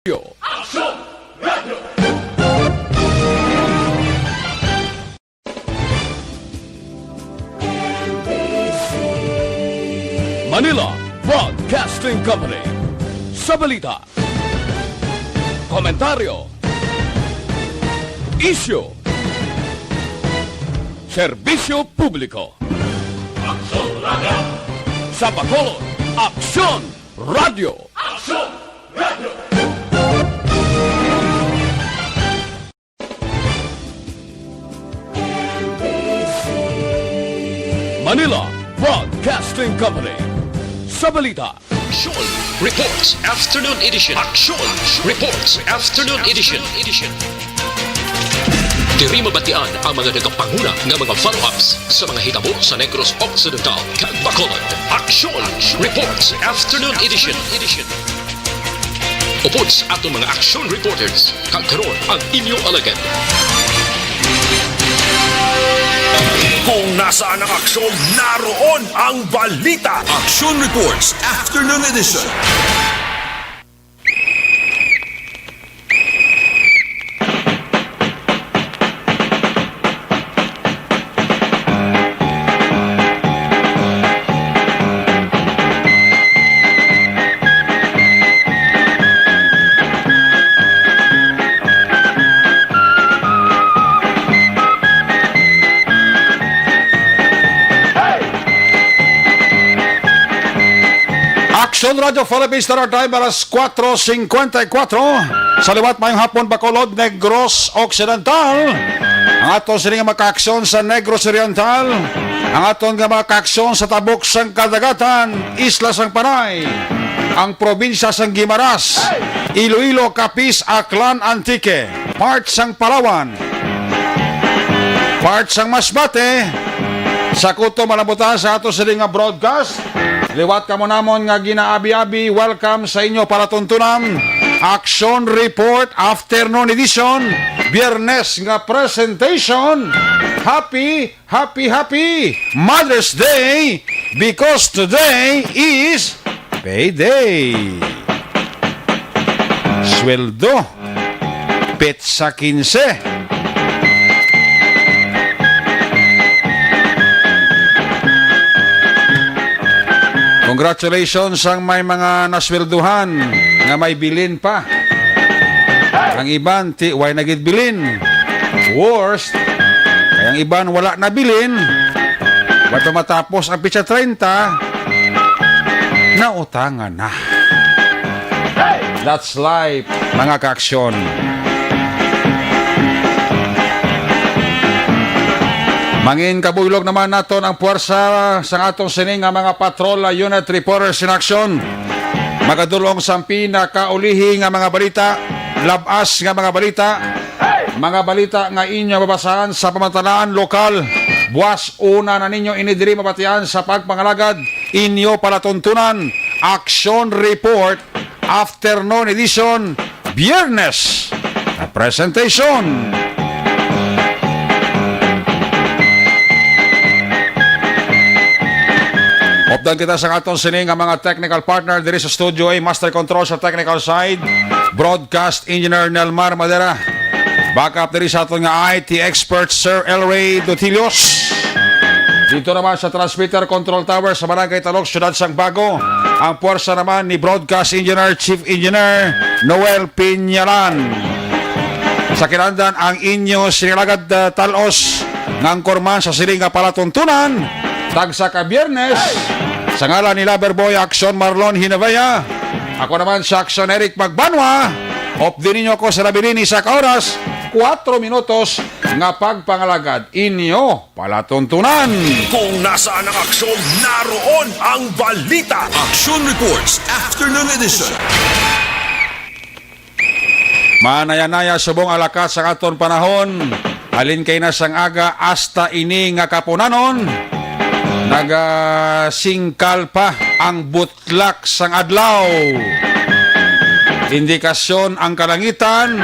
Action Radio! Manila Broadcasting Company. Sa balita, komentaryo, isyu, serbisyo publiko. Action Radio! Sa Bacolod, Action Radio! Action Radio! Manila Broadcasting Company. Sa balita, Action Reports Afternoon Edition. Action Reports Afternoon Edition. Diri mabatian ang mga nagapanguna ng mga follow-ups sa mga hitabo sa Negros Occidental kag Bacolod. Action Reports Afternoon Edition. Upod sa atong mga action reporters, kag karon ang inyo alagad. Kung nasaan ang aksyon, naroon ang balita. Action Reports Afternoon Edition. Action Radio Philippines Standard Time alas 4:54 sa liwat mayong hapon Bacolod, Negros Occidental. Ang aton sila nga maka-aksyon sa Negros Oriental, ang aton nga maka-aksyon sa Tabok sang Kadagatan, Isla sang Panay, ang probinsya sang Guimaras, Iloilo, Capiz, Aklan, Antique, part sang Palawan, part sang Masbate, sa kuto malabutan sa ato sila nga broadcast. Liwat ka mo namon nga ginaabi-abi. Welcome sa inyo para tuntunan Action Report Afternoon Edition, Biyernes nga presentation. Happy Mother's Day, because today is payday. Sweldo Petsa 15. Congratulations ang may mga naswelduhan nga may bilin pa. Ang iban way nagid bilin. Worst, kaya ang iban wala na bilin. Bato matapos ang pitsa 30, nautangan na. That's life, mga kaaksyon. Mangin kabulog naman naton ang puwersa sa atong sining nga mga patrol unit reporters in action. Magadulong sa pinakaulihi nga mga balita, labas nga mga balita nga inyo babasahan sa pamantalaan lokal. Buwas una na ninyo inidiri mabatian sa pagpangalagad inyo palatuntunan. Action Report Afternoon Edition, Biyernes na presentation. Opdan kita sa atong sining nga mga technical partner diri sa studio ay Master Control sa technical side, Broadcast Engineer Nelmar Madera. Backup diri sa atong nga IT expert Sir Elray Dotilios. Dito naman sa transmitter control tower sa Barangay Talok, Syudad Sang Bago, ang puwersa naman ni Broadcast Engineer Chief Engineer Noel Piñalan. Sa kinandan ang inyo sinilagad talos ngang korman sa sining nga palatuntunan. Tagsa ka Biyernes, sa ngalan ni Loverboy Action Marlon Hinavaya, ako naman sa Action Eric Magbanwa. Opdi ninyo ako sa labilini sa oras, 4 minutos nga pagpangalagad inyo palatuntunan. Kung nasaan ang aksyon, naroon ang balita. Action Reports Afternoon Edition. Manaya-naya subong alakas sa aton panahon, alin kay na sang aga hasta ini nga kapunanon. Nagasingkal pa ang butlak sang adlaw. Indikasyon ang kalangitan,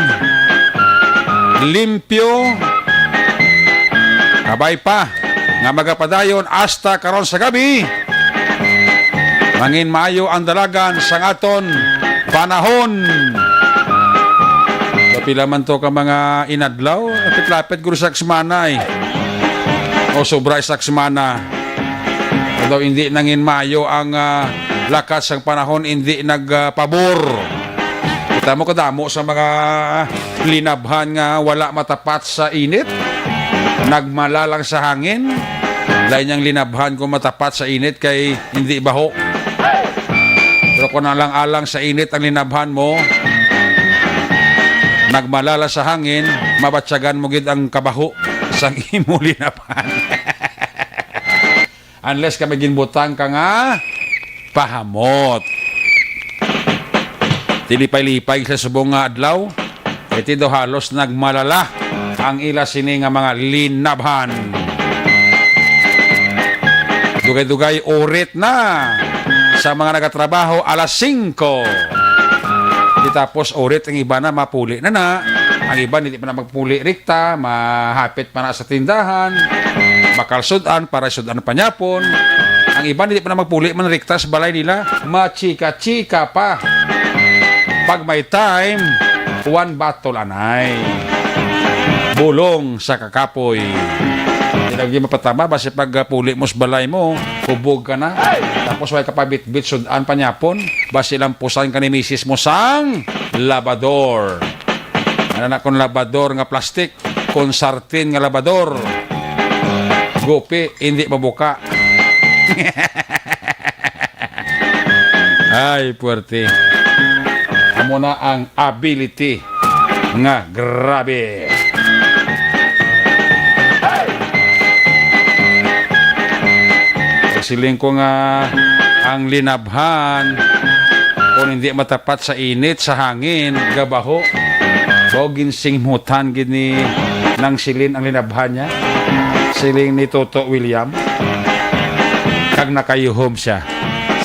limpyo, kabay pa nga magapadayon hasta karon sa gabi. Mangin maayo ang dalagan sang aton panahon. Pila man to ka mga inadlaw, lapit-lapit guro sa semana eh. O sobra sa semana. Daw hindi nangin mayo ang lakas ng panahon, hindi nagpabor. Kita mo kadamo sa mga linabhan nga wala matapat sa init, nagmalalang sa hangin. Lain niyang linabhan kung matapat sa init kay hindi baho. Pero kung alang-alang sa init ang linabhan mo, nagmalala sa hangin, mabatsagan mo gid ang kabaho sa imo linabhan. Unless ka maginbutang ka nga pahamot. Tilipay-lipay sa subong nga adlaw, iti do halos nagmalala ang ila sini nga mga linabhan. Dugay-dugay orit na sa mga nagatrabaho alas 5. Di tapos orit ang iba na mapuli na. Ang iba hindi pa na magpuli rikta, mahapit pa na sa tindahan, bakal sudan para sudan panyapon. Ang iba hindi pa na magpuli man rikta sa balay nila, machika-chika pa. Pag may time, one battle anay. Bulong sa kakapoy. Hindi mapatama, basi pag puli mo sa balay mo, hubog ka na. Tapos way kapabit-bit sudan panyapon, basi lampusan ka ni misis mo sang labador. Ano na kung labador nga plastik, kung sartin nga labador, gupi, hindi mabuka. Ay, puwerte. Amo na ang ability nga grabe. Siling ko nga ang linabhan, kung hindi matapat sa init, sa hangin, gabaho. So, ginsingmutan gini ng silin ang linabhan niya. Siling ni Toto William. Kag nakayuhom siya.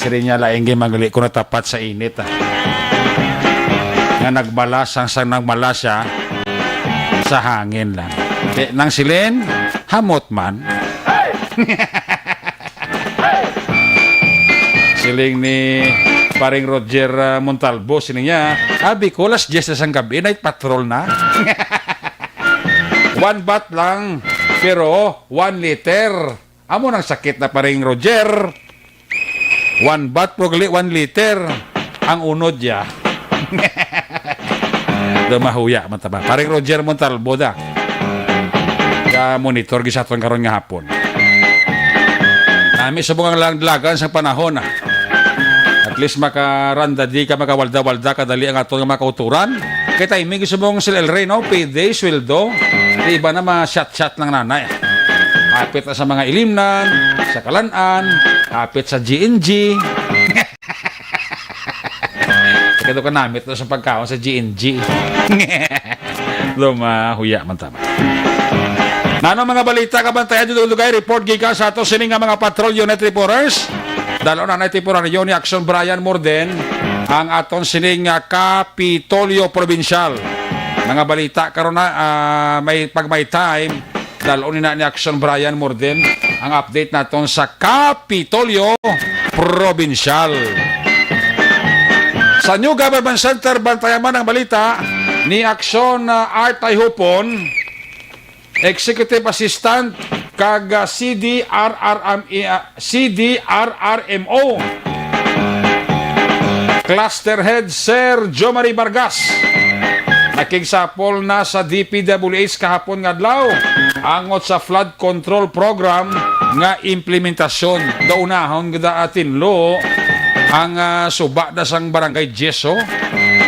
Siling niya laing gimangali kung natapat sa init. Nga nagmalas, ang nagmalas siya sa hangin lang. Nang silin, hamot man. Siling ni paring Roger Montalvo, sining niya, abi ko, last 10 na sang gabi, night patrol na. 1 bat lang, pero 1 liter. Amo nang sakit na paring Roger. 1 bat, progli 1 liter. Ang unod ya. Dumahuya, mataba. Paring Roger Montalvo da. Ka monitor, gisaton karon nga hapon. Nami subong ang lagan sa panahon At least makaranda di ka makawalda-walda kadali ang ato nga makauturan. Kaya timing gusto mong sila El Rey, no? Payday, sweldo. Iba na ma-shot-shot lang nanay. Hapit na sa mga ilimnan, sa kalanaan, hapit sa GNG. Kaya ito ka namit sa pagkaon sa GNG. Lumahuya man tama. Nano mga balita kabantayan dito lugay report gikan sa ato sining nga mga patrol unit reporters. Dalo na temporaryo ni Action Brian Morden ang aton sining nga Kapitolyo Provincial. Mga balita karon na may pag may time dalo ni Action Brian Morden ang update naton sa Kapitolyo Provincial. Sa New Government Center bantayaman ang balita ni Action Art Hupon, Executive Assistant kag CDRRMO Cluster Head Sir Jomari Vargas. Nakigsapol na sa DPWH kahapon nga adlaw angot sa flood control program nga implementasyon. Daunahon gada atinlo ang suba na sang barangay Jeso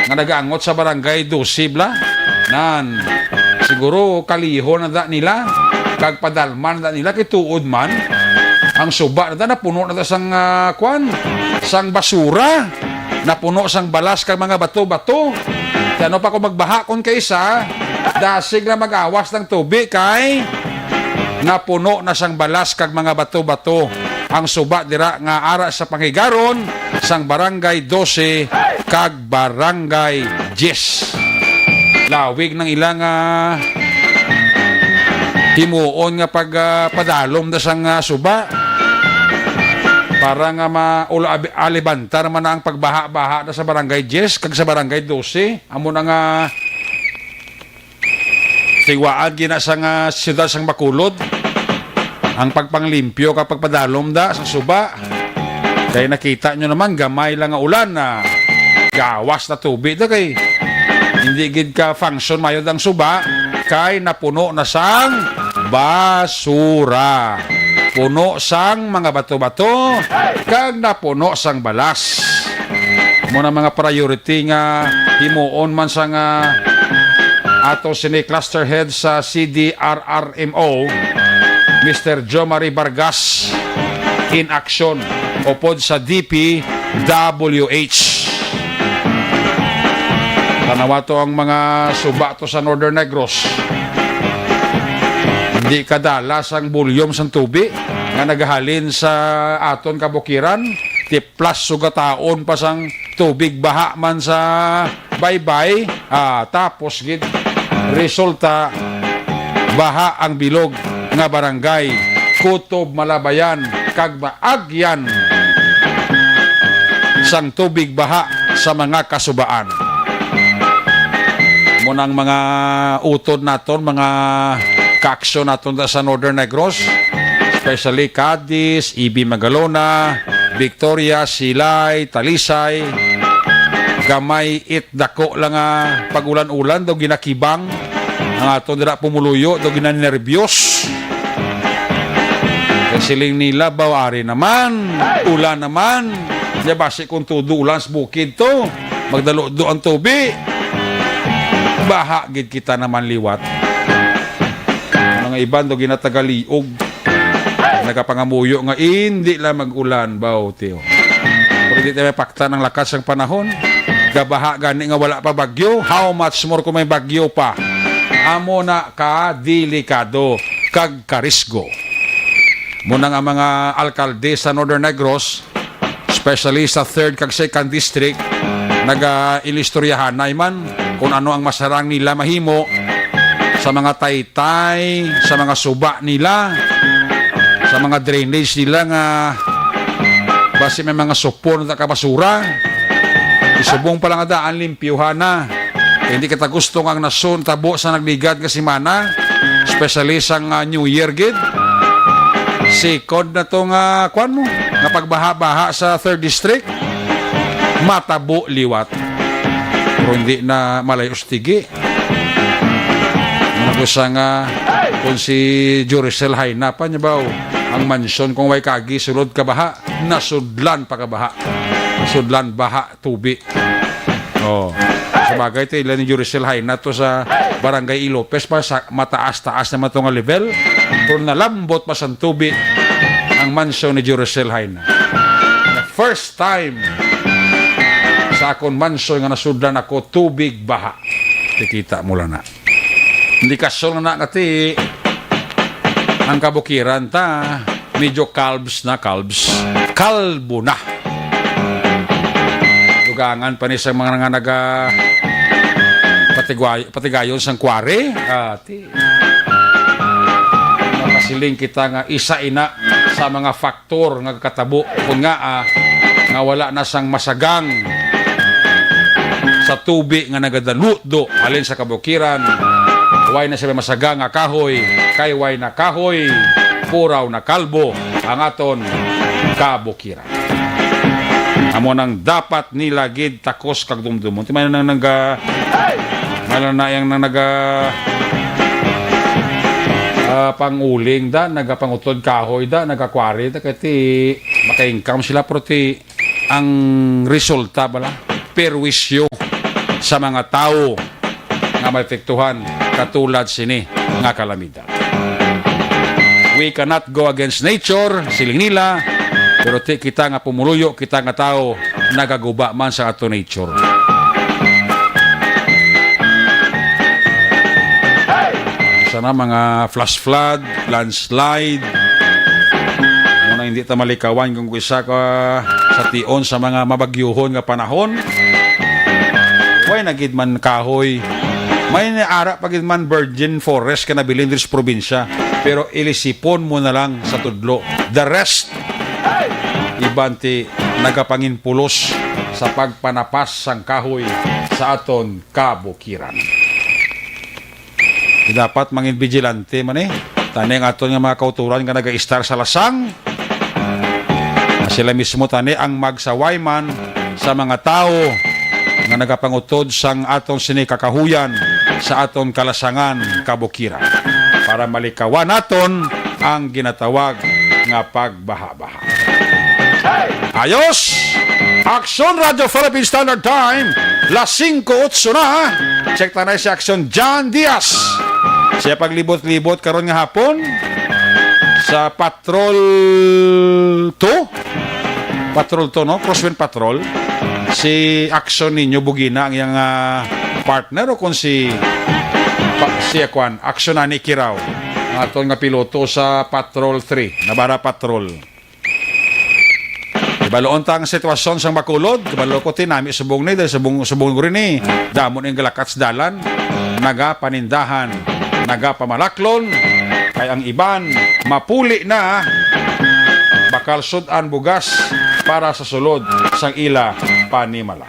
nga nagaangot sa barangay Dusibla nan siguro kalihon na da nila kag padalman na da nila kituod man ang suba na da napuno na da sang sang basura, napuno sang balas kag mga bato-bato. Ano pa kung magbaha kon kaysa dasig na mag-awas ng tubig kay napuno na sang balas kag mga bato-bato ang suba dira nga ara sa Panghigaron sang barangay 12 kag barangay 10. Lawig ng ilang himuon nga pagpadalom na sang suba para nga alibantar man ang pagbaha-baha na sa barangay 10 kag sa barangay 12. Amo na nga tiwaan gina sa nga siyudad sang Bacolod. Ang pagpanglimpyo kapag padalom da sa suba. Kaya nakita nyo naman, gamay lang nga ulan na gawas na tubig da kay hindi gid ka function mayod ang suba kay napuno na sang basura. Puno sang mga bato-bato kag napuno sang balas. Muna mga priority nga himuon man sa nga ato sini cluster head sa CDRRMO Mr. Jomari Vargas in action upod sa DPWH. Tanawa to ang mga suba to sa Northern Negros. Hindi kadalas ang volume sang tubig nga nagahalin sa aton kabukiran. Ti plus sugataon pa sang tubig baha man sa baybay. Tapos gid resulta baha ang bilog nga barangay Kutob Malabayan kag maagyan sang tubig baha sa mga kasubaan. Munang mga utod naton, mga kaaksyon naton sa Northern Negros, especially Cadiz, EB Magalona, Victoria, Silay, Talisay, gamay dako lang nga pagulan-ulan daw ginakibang ang aton dira pumuluyo daw ginanerbyos. Siling nila bawari naman, ulan naman. Diya basi kung tudo ulan sa bukid to, magdalo-do ang tubig. Baha gid kita naman liwat. Mga iban do ginatagaliog. Nagapangamuyo nga hindi lang mag-ulan baw tiyo. Pero di tayo pakta ng lakas ng panahon. Gabaha gani nga wala pa bagyo. How much more kung may bagyo pa? Amo na ka delikado kag karisgo. Muna nga mga alkalde sa Northern Negros, especially sa 3rd kag 2nd district, naga-ilistoryahan na man kung ano ang masarang nila mahimo sa mga taytay, sa mga suba nila, sa mga drainage nila nga basi may mga supon na kabasura. Isubong pa lang daan limpyuhan na. Hindi kita gusto ang nasun tabo sa nagligad kasi mana, especially sa New Year gid. Sikod na to nga kwan mo, nga pagbaha-baha sa 3rd district, matabo liwat. Pero hindi na malayos tigi. Nagusa nga kung si Juricel Hayna pa niya ba ang mansyon kung way kagi sulod kabaha, nasudlan pa kabaha. Nasudlan baha tubi. Sabagay ito ilan ni Juricel Hayna to sa Barangay Ilopez pa sa mataas-taas na matong level. Pero nalambot pa sa tubig ang mansyon ni Juricel Hayna. The first time sa akong mansyon nga nasudlan ako tubig baha. Kikita mo lang na. Hindi kasol na kati ang kabukiran ta medyo kalbo na. Dugangan pa ni sa mga nga naga patigayon sang kware. Makasiling kita nga isa ina sa mga faktor nga katabo kung nga wala na sang masagang sa tubig nga nagadaludo alin sa kabukiran. Way na siya masagang nga kahoy, kay way na kahoy, puraw na kalbo ang aton kabukiran. Amo nang dapat nila gid takos kag dumdumon. Ti man nang naga malanayang nang naga panguling da, nagapangutod kahoy da, nagakwari da kati maka-income sila proti ang resulta bala perwisyo sa mga tao nga maepektuhan katulad sini nga kalamidad. We cannot go against nature, siling nila, pero kita nga pumuluyo, kita nga tao nagaguba man sa ato nature. Sana mga flash flood, landslide, muna hindi ta malikawan kung isa ka sa tion sa mga mabagyuhon nga panahon. Way nagid man kahoy, may naara pagid man virgin forest ka nabilin diri sa probinsya, pero ilisipon mo na lang sa tudlo. The rest ibanti nagapanginpulos sa pagpanapas sang kahoy sa aton kabukiran. Dapat mangin vigilante man Tani ang aton nga mga kauturan nga naga-star sa lasang. Sila mismo tani ang magsaway man sa mga tao nga nagapangutod sang aton sinikakahuyan sa aton kalasangan kabukira para malikawan naton ang ginatawag nga pagbaha-baha. Ayos! Action Radio Philippine Standard Time, las 5:08 na. Check tayo si Action John Diaz. Siya paglibot-libot karon nga hapon sa Patrol 2. Patrol 2, no? Crosswind Patrol. Si Action ninyo Bugina ang iyang partner o kung si Akwan, Action na ni Kiraw. Ang aton nga piloto sa Patrol 3, Nabara Patrol. Ibaloon tang sitwasyon sang makulod, kabalo ko tinami subong ni, dahil subong ko rin damon ang galakats dalan, naga panindahan, naga pamalaklon, kay ang iban, mapuli na, bakal sudan bugas para sa sulod sang ila panimala.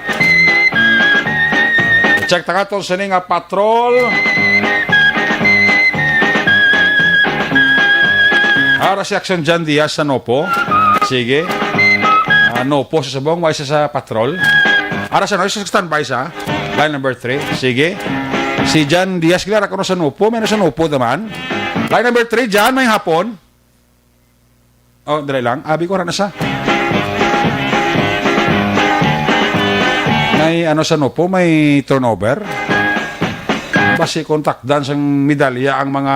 Check takaton sa nga patrol. Ara si Action John Diaz sa Nopo. Sige. Nopo sa subong, may sa patrol. Ara sa standby sa line number 3. Sige. Si John Diaz kailangan ako sa Nopo. Meron sa Nopo naman. Line number 3, John, may hapon. Oh, dali lang. Abi ko na sa. May sa Nopo, may turnover. Basi kontakdan sang medalya ang mga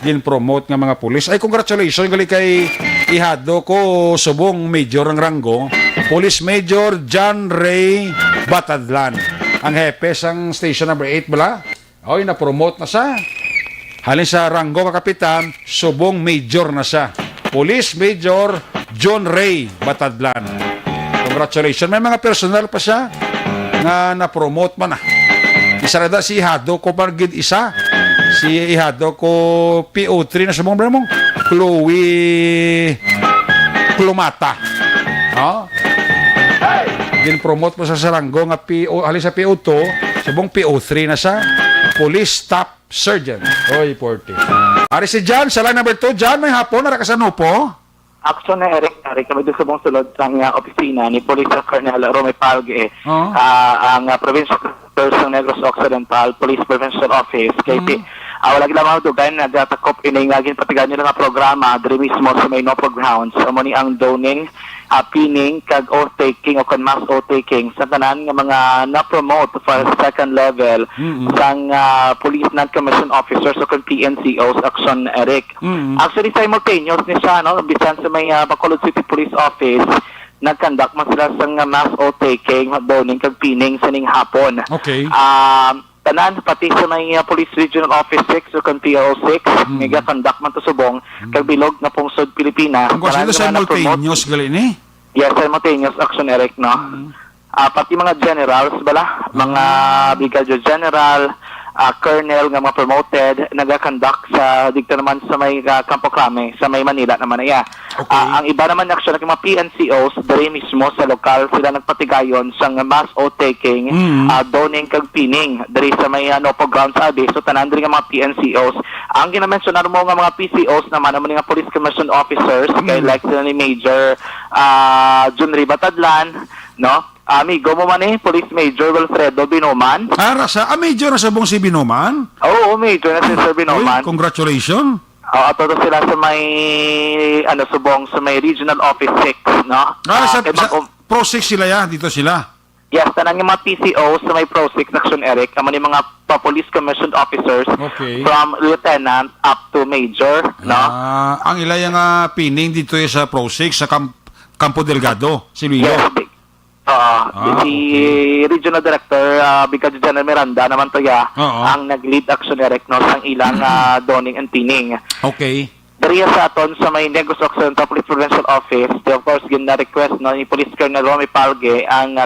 gin-promote nga mga pulis. Ay, congratulations gali kay ihado ko subong major ang ranggo. Police Major John Ray Batadlan. Ang hepe sang station number 8 bala. Oy, na-promote na sa. Halin sa ranggo ka kapitan, subong major na siya. Police Major John Ray Batadlan. Congratulations. May mga personal pa siya nga na-promote man na. Isa na da si Ihado ko pargid isa. Si Ihado ko PO3 na subong mo. Chloe Klumata. Ha? Gin-promote mo sa saranggo nga PO, halin sa PO2, subong PO3 na siya. Police Staff Sergeant. Oy, Porty. Ari si John, sa line number 2. John, may hapon, narakasano po? Action na Eric kami doon sa buong sulod sa opisina ni Police Colonel Rome Palge, ang Provincial Person Negros Occidental Police Prevention Office, KP. Wala gila mga dugay na nagatakop iningagin patigan nyo nga programa diri mismo sa may Nopo Grounds. Muni ang doning, pining, kag oath-taking o kan mass oath-taking sa tanan nga mga na-promote for second level sang police non-commissioned officers o kan PNCOs, Action Eric. Actually, simultaneous ni siya, no? Bisan sa may Bacolod City Police Office, nag-conduct man sila sang mass oath-taking, doning, kag pining sa ning hapon. Okay. Tanan pati sa may Police Regional Office 6 o kan PO6 mega conduct man to subong kag bilog na pungsod Pilipinas. Ang gusto sa simultaneous gali ni? Yes, simultaneous Action Eric, no? Pati mga generals bala, mga brigadier general, colonel nga mga promoted naga-conduct sa dito naman sa may Campo Crame sa may Manila naman iya. Okay. Ang iba naman action ng mga PNCOs diri mismo sa lokal sila nagpatigayon sa mass oath-taking, doning kag pining diri sa may Nopo Grounds abi. So tanan diri nga mga PNCOs. Ang ginamensionar mo nga mga PCOs naman ang mga Police Commission Officers kay like sila ni Major John Ray Batadlan, no? Amigo mo man Police Major Wilfredo Binoman. Rasa, Major na sabong si Binoman? Oo, Major na si Sir Binoman. Oy, congratulations. Ato sila sa may subong sa may Regional Office 6, no? Sa Pro 6 sila ya, dito sila. Yes, tanan yung mga PCO sa may Pro 6 Action Eric, ang mga police commissioned officers from lieutenant up to major, no? Ang ilayang pining dito sa Pro 6 sa Campo Delgado, si Lilo. Yes, si Regional Director Brigadier General Miranda naman to ang nag-lead Action Eric, no, sang ilang doning and pining. Okay. Dariya sa aton sa may Negros Occidental Police Prevention Office, of course, gina-request no, ni Police Colonel Rome Palge ang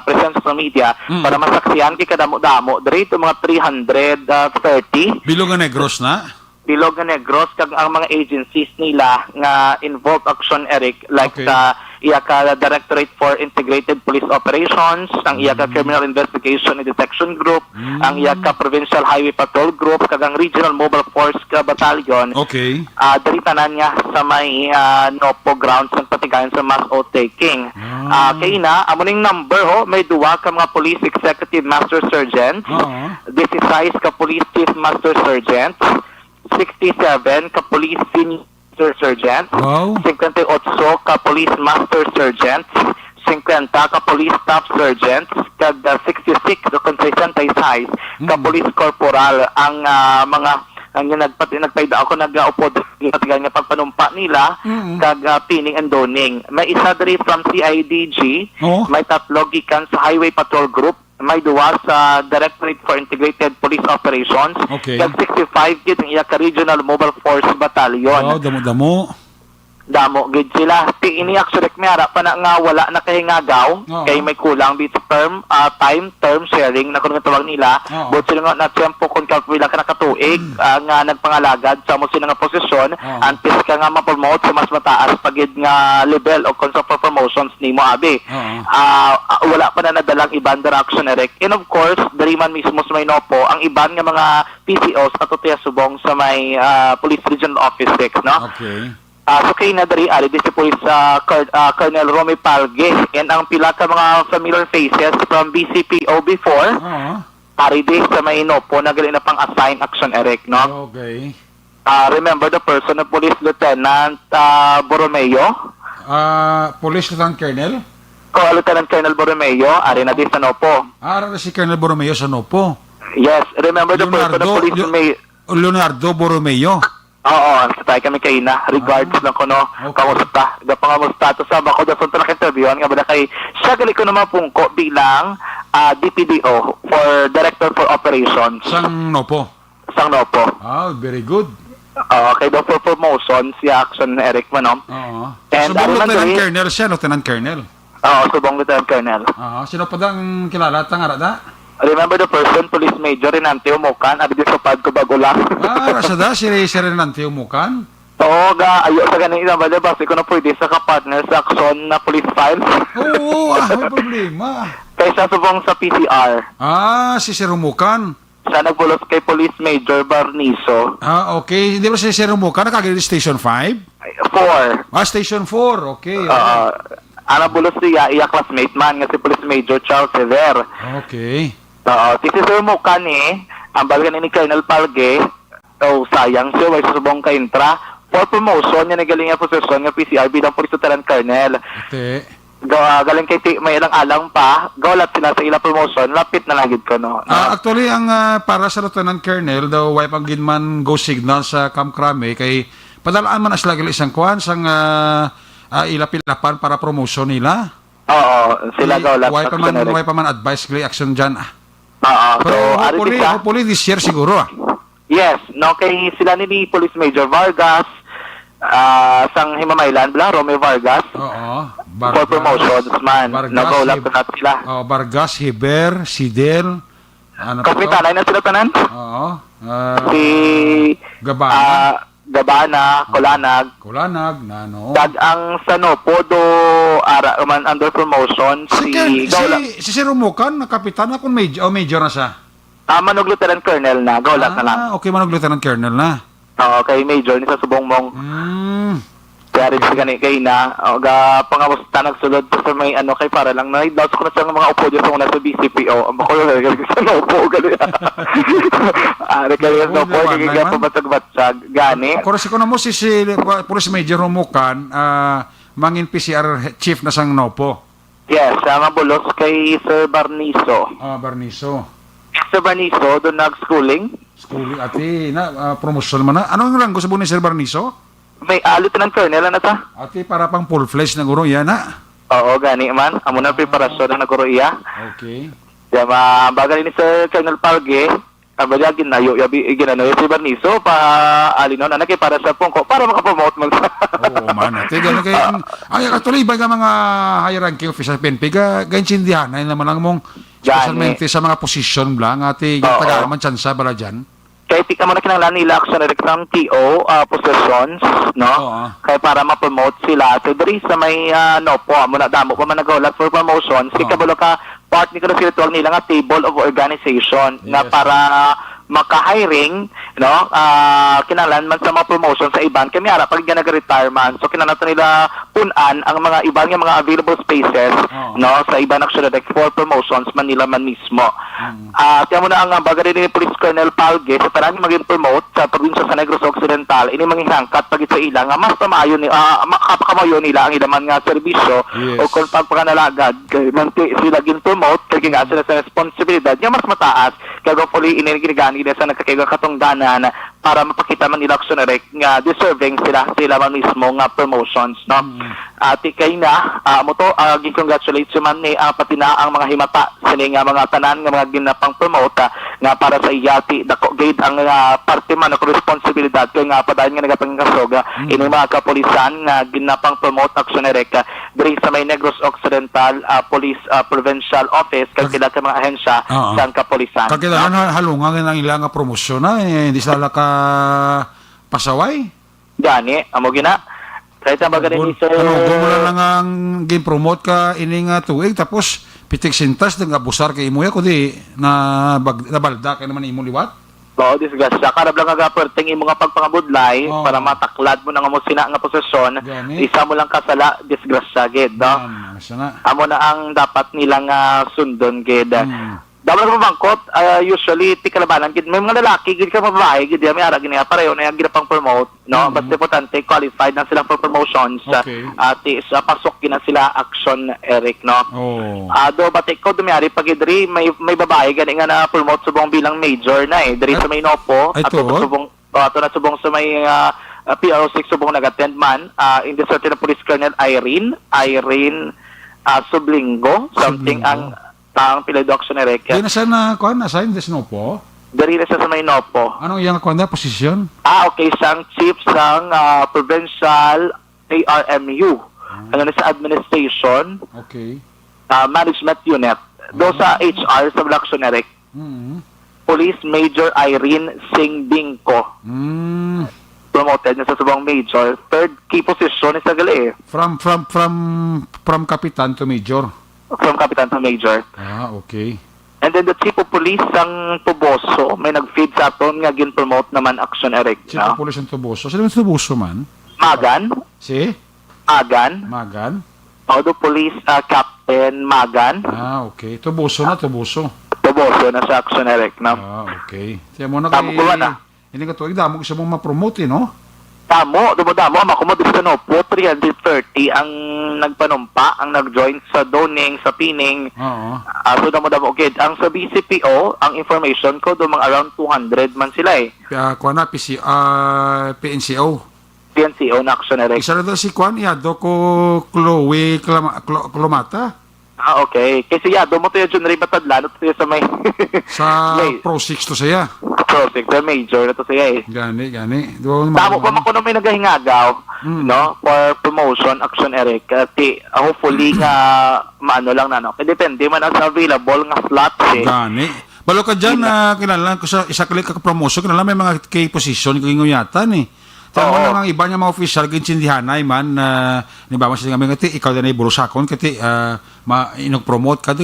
presence sa media para masaksihan kay kadamo-damo. Diri ito mga 330. Bilog nga Negros na? Bilog nga Negros kag ang mga agencies nila nga involved action Eric like Okay. the iyaka Directorate for Integrated Police Operations, ang iyaka Criminal Investigation and Detection Group, ang iyaka Provincial Highway Patrol Group kag ang Regional Mobile Force ka Battalion. Okay. Dali tanan niya sa may Nopo grounds ng patigayon sa mass oath-taking. Kay na, amuning number ho, may duwa ka mga Police Executive Master Sergeant, Oo. 16 ka Police Chief Master Sergeant, 67 ka Police Senior Sergeant, Wow. 58 ka Police Master Sergeant, 50 ka Police Staff Sergeant, kag 66 o kung 66 ka Police Corporal ang mga ang nagpayda ako nag-upod nga pagpanumpa nila kag pinning and doning. May isa diri from CIDG, Oh. may tatlo gikan sa Highway Patrol Group, may duwa sa Directorate for Integrated Police Operations, Okay. kag 65 gid ang iyaka Regional Mobile Force Battalion. Wow, damo-damo. Damo gid sila. Ti ini actually mayara pa na nga wala na kay ngagaw Oo. kay may kulang bit term term sharing na kuno nga tawag nila. Oo. But sila nga na tempo kung kalpila ka nakatuig nga nagpangalagad sa mo sila nga posisyon Oo. antes ka nga ma-promote sa mas mataas pagid nga level o kung sa promotions nimo abi. Oo. Wala pa na nadalang iban direction Eric. And of course, diri man mismo sa may Nopo ang iban nga mga PCOs katutya subong sa may Police Regional Office 6, no? Okay. So kay na dari ali dito po sa Colonel Romy Palge and ang pila ka mga familiar faces from BCPO before Oo. ari di sa may Nopo nagali na pang assign action Eric, no? Okay. Remember the person of Police Lieutenant Borromeo? Police Lieutenant Colonel? Lieutenant Colonel Borromeo ari na di sa Nopo. Ara si Colonel Borromeo sa Nopo. Yes, remember the person of Police Leonardo Borromeo. Oo, sa kami kay na. Regards lang ko, no? Okay. Kamusta? Gapangamusta to sa bako da sunta na interviewan nga ba na kay siya gali ko naman pungko bilang DPDO for Director for Operations Sang Nopo. sang Nopo. Very good. Okay, daw for promotion si Action Eric Manom. Oo. And Subong ano man Lieutenant dali? Colonel siya, Lieutenant Colonel. Oo, subong Lieutenant Colonel. Sino pa dang kilala tangara da? Remember the person, Police Major Renante Umukan, abi di sa pad ko bago lang. Rasa da, si Renante Umukan. Oo, ayo sa ganito ba base ko na pwede sa ka-partner sa Action na police files. Oo, may problema. Kaysa subong sa PCR. Si Sir Umukan. Siya nagbulos kay Police Major Barnizo. Okay. Hindi ba si Sir Umukan nakagili Station 5? 4. Station 4. Okay. Ang bulos siya, iya classmate man nga si Police Major Charles Sever. Okay. Si Sir Mukan ang balgan ni Colonel Palge, sayang siya, way subong ka intra. For promotion, yan galing nga posisyon nga PCR bilang Police Lieutenant Colonel. Ate. Galing kay may ilang alang pa, gawlat sila sa ilang promotion, lapit na lagid ko, no? Actually, ang para sa Lieutenant Colonel, daw way pang ginman go signal sa Camp Crame, kay padalaan man asla gali isang kuhan sang ilapilapan para promotion nila. Oo, sila gawlat. Way pa man advice gali action dyan. So, ari siya. Hopefully this year siguro. Yes, no, kay sila ni Police Major Vargas, sang Himamaylan, Romeo Vargas, Oo. for promotions man. Nag-ulap na sila. Vargas, Hiber, Sidel, ano pa Kasi to? tanay na sila tanan. Oo. Si Gabana, Gabana, Kulanag, Nano. Dag ang Sanopo do ara man under promotion si Gawla. Si Sir Umukan, na kapitan na kung major na siya. Manog Lieutenant Colonel na, Gawla na lang. Okay, manog Lieutenant Colonel na. Oo, kay Major ni sa subong mong kaya rin siya kay na pangamusta nagsulod sa may kay para lang na daw ko na sa mga upo dyan sa una sa BCPO ang bako yung sa upo gali kaya sa upo kaya pabatag-batsag gani Kurasi ko na mo si Police Major Umukan, mangin PCR chief na sang Nopo. yes mga bulos kay Sir Barnizo Barniso. Sir Barnizo doon nag-schooling Schooling ati na promotion man na. Ano ang ranggo sa ni Sir Barniso? may Lieutenant Colonel na ta Ati para pang full fledged na guro yan na. oo gani man amo na preparasyon na naguro iya Okay. kaya mabagal ni Sir Colonel Palge abaya ginayo ginano si Barnizo pa alinon anak para sa pungko para makapromote mag Oo man. Ati gano'n kay ay actually iba nga mga high ranking official PNP gainsindihan na naman lang mong specialmente sa mga posisyon lang ati tagaman tsansa bala dyan. kaya di ka mo na kinanglan nila action ng TO possessions, no? Oo. Kaya para ma-promote sila. So, diri sa may, mo na damo pa man nag-ulat for promotion, si kabulo ka, part ni ko na sila nila nga table of organization na Yes. para maka-hiring, no? Kinanglan man sa mga promotion sa iban. Kami ara, pag nag-retire man, so kinanglan to nila punan ang mga iban nga mga available spaces, Oo. no? Sa iban actually, like for promotions, Manila man mismo. Kaya mo na ang baga rin ni Police Colonel Palge, sa tanan maging promote sa probinsya sa Negros Occidental, ini manghihangkat pag sa ilang, nga mas tamayo ni, makapakamayo nila ang ilaman nga serbisyo, Yes. o kung pagpakanalagad, kay manti sila gin promote, kaya nga sila sa responsibilidad, nga mas mataas, kaya hopefully inigigani nila sa nagkakaigang katungdanan para mapakita man nila action direct nga deserving sila man mismo nga promotions, no? Ati kay na, mo to, gi-congratulate si man ni pati na ang mga himata sini nga mga tanan nga mga ginapang promote nga para sa iyati dako gate ang parte man ako responsibilidad kay nga padayon nga nagatang kasoga ini mga kapulisan nga ginapang promote action direct diri sa may Negros Occidental Police Provincial Office kay sila ka mga ahensya Oo. sa kapulisan. Kakilangan halungan ang ilang nga promosyon na, hindi sila ka pasaway. Gani, amo gina. Kahit ang baga ni Sir... Gumula lang ang game-promote ka ining tuig, tapos pitik sintas, nang abusar kay imo ya, kundi nabalda kay naman imo liwat. Oo, disgrasya. Karab lang nga perting imo nga pagpangabudlay Oo. para mataklad mo na nga mo sina nga posisyon. Gani. Isa mo lang kasala, disgrasya, gid, no? Yan, asa na. Amo na ang dapat nilang sundon, gid. Dapat mo bangkot, usually, ti kalabanan, gid. May mga lalaki, gid ka mabahay, gid. May ara, gini, pareho na yung ginapang promote, no? Basta importante, qualified na silang for promotions. Okay. At sa pasok gina sila action, Eric, no? Oh. Do batik ko dumiyari pag idri may babae gani nga na promote subong bilang major na diri sa may Nopo Ay, ato tuod? subong ato na subong sa may PRO6 subong nag-attend man in the certain Police Colonel Irene Sublingo something Sublingo. ang Piladoction Erek Di na siya na, kuhan, assign this no po. diri na siya sa may Nopo. Anong iyang kuhan na posisyon? Okay, siyang chief sang provincial ARMU. Ano na sa administration, Okay. management unit. Do sa HR sa Blackson Erek. Mm. Police Major Irene Singbingko. Mm. Promoted na sa subang major. Third key position is gali From kapitan to major. from Kapitan to Major. Okay. And then the Chief of Police sang Tuboso, may nag-feed sa aton nga gin-promote naman Action Eric. Chief of Police ng Tuboso. Sino yung Tuboso man? Magan, Si? Agan, Magan? Auto Police Captain Magan, Okay. Tuboso na, Tuboso. Tuboso na sa Action Eric. No? Okay. Tiyan mo na Tamo ko na. Hindi ka tuwag, damo ko siya mong ma-promote, no? Tamo, dumodamo, makumod sa no po, 330 ang nagpanumpa, ang nag-join sa doning, sa pining. Oo. So damo-damo, okay. Ang sa BCPO, ang information ko, dumang around 200 man sila Kuha na, PNCO. PNCO na Action Eric. Isa na daw si Kwan, yado ko Chloe Clomata Okay. Kasi yado mo to yung Junri Batadlan, ito sa may... sa may Pro 6 to siya. project, sa major na to siya Gani. Tamo pa man ko may naghahingagaw, no? For promotion, Action Eric. Kasi hopefully nga, maano lang na, no? Depende man sa available nga slots Gani. Balo ka dyan, kinala ko sa isa kalik ka promotion, kinala may mga key position, kinguyatan eh. Tama Oo. lang ang iba niya mga official, kinsindihanay man, ni ba siya nga kati, ikaw din ay burusakon, kati, inog-promote ka,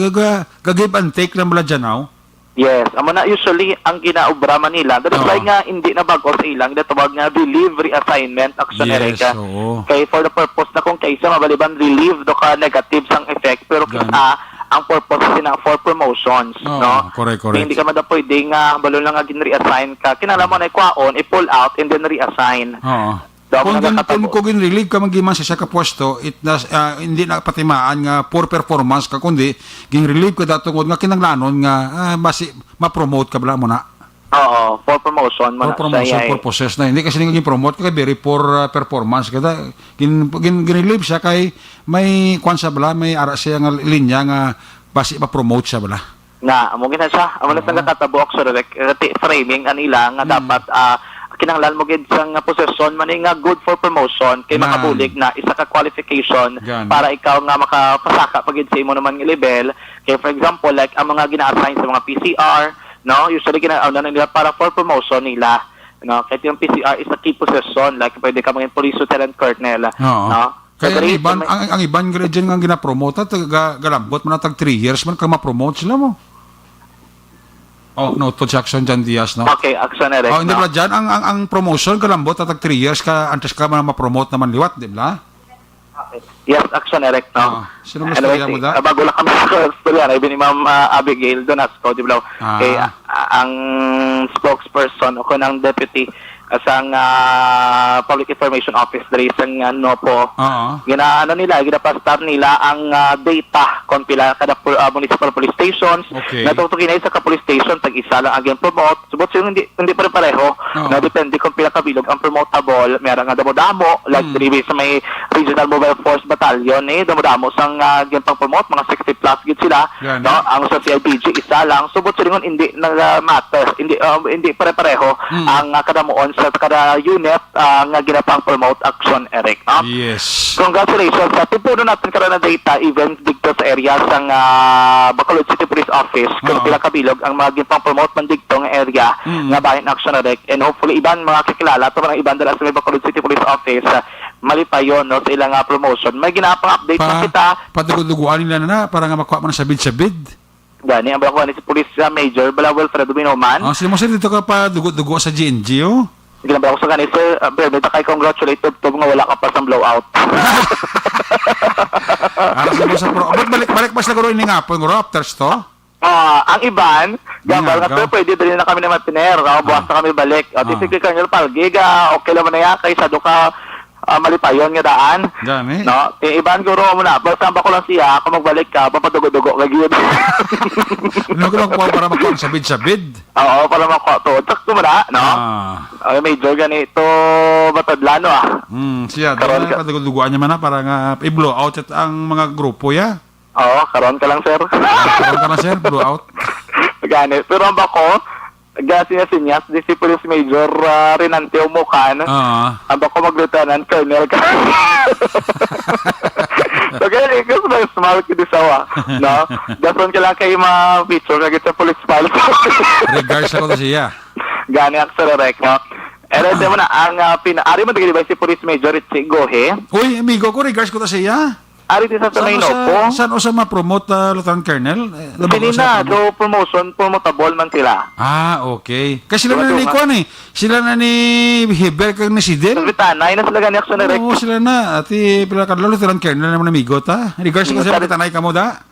give and take lang mula dyan, now. Yes, amo na usually ang ginaobra man nila. That's why nga hindi na bago sa ilang tawag nga delivery assignment Action Yes, Eric. oo. Kay for the purpose na kung kaysa mabaliban relieve do ka negative sang effect pero Gani. ang purpose sina for promotions, Oo, no? correct. Hindi ka man da pwede nga balon lang nga gin-reassign ka. Kinala mo na ikwaon, i-pull out and then reassign. Oo. Damo Kung na nakatabo. relieve ka magiman sa ka pwesto, hindi na patimaan nga poor performance ka, kundi gin-relieve ka datungod nga kinanglanon nga ma-promote ka bala mo na. Oo, for promotion man For promotion purposes na. Hindi kasi naging promote ka, very poor performance kada. Gin-relieve siya kay may kwan sa bala, may ara siya nga linya nga basi ma-promote siya bala. Na, amo gina siya. Amo na sa katabok so framing anila nga dapat kinahanglan mo gid sang posisyon man nga good for promotion kay Man. makabulig na isa ka qualification Gani. para ikaw nga makapasaka pagid sa imo naman nga level. Kay for example like ang mga gina-assign sa mga PCR no? Usually ginauna nila para for promotion nila, no? Kahit yung PCR is a key position, like pwede ka maging police lieutenant colonel, Oo. no? Kaya So, ang iban, ang iban grade dyan nga ginapromote, galambot mo na tag 3 years man kang ma-promote sila mo. Oh, no, to Jackson Jan Diaz, no? okay, action erect, Oh, hindi no? ba dyan, ang promotion, galambot, tag 3 years ka, antes ka man ma-promote naman liwat, di ba? Yes, action erect, no? Sino mo istorya mo da? Bago lang kami sa istorya, na ni Ma'am Abigail Donasco, di ba? Kay ang spokesperson ako ng deputy sang Public Information Office diri sang NOPO. Ginaano nila, ginapastar nila ang data kung pila kada municipal police stations. Okay. Natutukin na sa ka police station tag isa lang ang promote. Subot sino hindi pare-pareho. Na depende kung pila ka bilog ang promotable. Meron nga damo-damo like diri sa may Regional Mobile Force Battalion damo-damo sang pang promote mga 60 plus gid sila. Yan, No, ang sa CIPG isa lang. Subot sino hindi matter. Hindi pare-pareho ang kadamuon sa kada unit nga ginapang promote action Eric. No? Yes. Congratulations sa tipuno natin karon na data events dito sa area sang Bacolod City Police Office kung pila kabilog ang mga ginapang promote man dito nga area nga bahin action Eric, and hopefully iban mga kakilala to mga iban dala sa may Bacolod City Police Office malipayon no sa ilang promotion. May ginapang update na kita. Paduguduguan nila na para nga makuha man sa bid-sabid. Gani ang balakuan ni si Police Major Balawel Fredo Binoman. Oh, sino mo sir dito ka pa dugo sa GNG, oh? Ginaba ko sa ganito, sir, Bernard, kay congratulate to nga wala ka pa sa blowout. Ara sa mo sa pro. Balik pa sila guro ini nga po, guro afters to. Ang iban, gambal nga Ginagaw. sir, pwede din na kami na matiner, buwas na kami balik. Typically, Colonel Palgiga, okay lang mo na yan, kaysa do ka malipayon nga daan. Gani. No, iban guro mo na, basta ba ko lang siya, kung magbalik ka, papadugo-dugo, gagawin. Ano ko lang para makuha sa bid-sabid? Oo, para makuha to. Sakto mo na, no? Major ganito, batadlano Siya, Karon dahil paduguduguan niya man na para nga i-blow out at ang mga grupo ya. Oo, karon ka lang, sir. Karon ka na sir, blow out. Gani. Pero ang bako, sinyas, di si Police Major Renante Umukan, ang bako mag-lieutenant colonel ka. So, gani, kasi may small kidisawa, no? Dason ka lang kayo ma-feature kagit sa police file. Regards ako to siya. Gani, aksalarek, no? Erede mo na, ang ari mo ba si Police Major Itzi Gohe? Uy, amigo ko, regards ko to siya. Ari din sa may Nopo. Saan o sa ma-promote Lieutenant Colonel? Pili na, do promotion, promotable man sila. Okay. Kasi sila na ni Kwan eh. Sila na ni Heber kag ni Sidel. Sa Vitanay na sila gani aksalarek. Oo, sila na. Ati, pila ka Lieutenant Colonel naman amigo ta. Regards ko sa Vitanay ka mo da.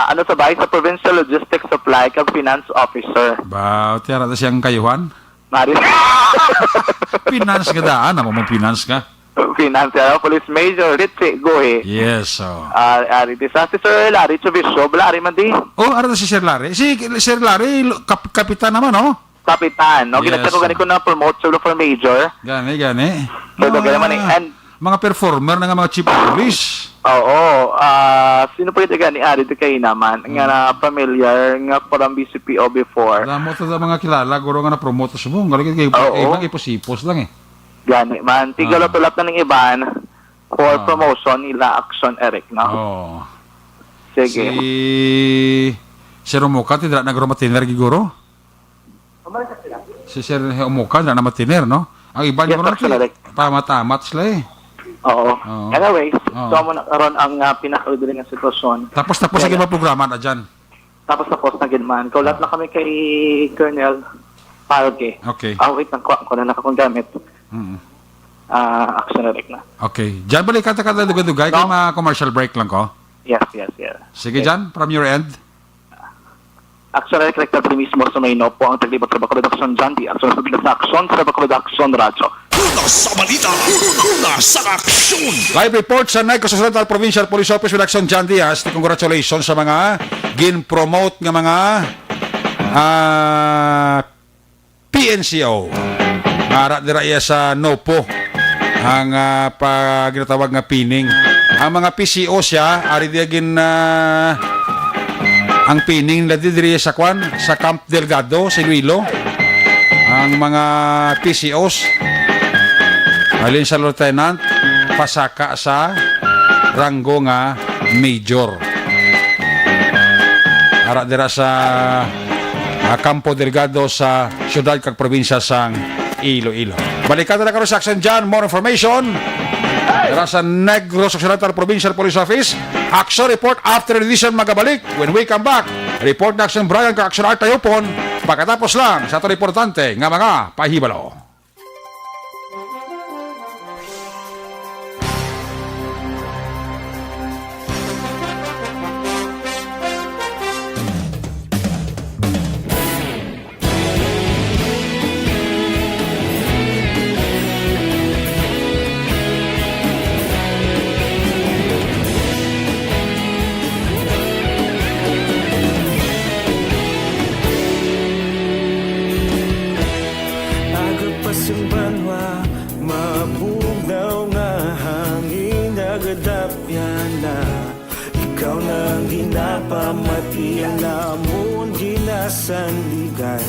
Ano sa bahay sa Provincial Logistics Supply kag Finance Officer. Ba, tiyara ta siyang kayuhan. Mari. Finance ka daan. Amo mong finance ka. Finance Police Major Ritchie Gohe. Yes, so. Ari di sa si Sir Larry Chubiso, Larry man di. Ara na si Sir Larry. Si Sir Larry, kapitan naman, no? Kapitan, no? Yes. Ginatsa ko gani ko na promote sa for Major. Gani. So, gani man and mga performer na nga mga chief of police. sino pa ito gani ari di kay naman nga na familiar nga parang BCPO before. Alam mo ito mga kilala, guro nga na-promote sa mong. Galing kayo, ibang ipos-ipos lang eh. Gani man, tigalo-tulap na ng iban for promotion nila action Eric, no? Sige. Si Romuca, tidak nagro-matiner giguro? Si Sir Romuca, tidak na matiner, no? Ang iba Yes, niyo na action Eric. pamatamat sila eh. Oo. Anyways, Oo. so mo na karon ang pinakaudili nga sitwasyon. Tapos sa iba programa na dyan. Tapos na gidman. Kaulat na kami kay Colonel Palge. Okay. Wait lang ko na nakakong gamit. Action Eric na. Okay. Diyan balik kata-kata dugay-dugay, kaya mga commercial break lang ko. Yes. Sige dyan, from your end. Action Eric, rektor mismo sa may po ang taglibot sa Bacolod Action John D. Action sa Action sa Bacolod Action Radyo. Una sa balita, una sa aksyon. Live report sa Negros Occidental Provincial Police Office with Action John Diaz. Congratulations sa mga gin-promote ng mga PNCO. Mara dira iya sa NOPO ang ginatawag nga pining. Ang mga PCO siya ari dia gin ang pining na diri sa sa Camp Delgado sa Iloilo. Ang mga PCOs alin sa lieutenant pasaka sa ranggo nga major. Ara dira sa Campo Delgado sa syudad kag probinsya sang Iloilo. Balikan na karon sa action dyan. More information. Dara sa Negros Occidental Provincial Police Office. Action report after edition magabalik. When we come back, report na action Brian kag action Art Tayopon. Pagkatapos lang sa ito importante nga mga pahibalo. Agapasang banwa, mabugnaw nga hangin nagadapyan na. Ikaw nang ginapamatian namon ginasandigan.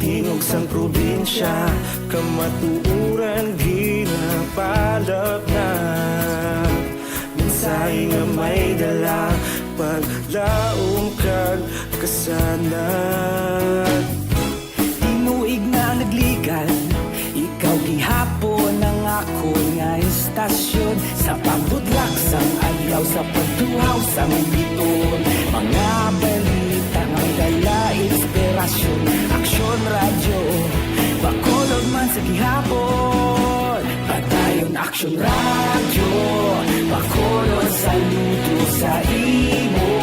Tingog sang probinsya, kamatuuran ginapalap na. Mensahe nga may dala, paglaong kag kasanat. Tinuig na nagligan, ikaw gihapon ang ako nga istasyon. Sa pagbudlak sang ayaw, sa pagtuhaw sang biton. Mga balita nga dala inspirasyon. Aksyon radyo, bakolog man sa gihapon. Padayon aksyon radyo, bakolog saludo sa imo.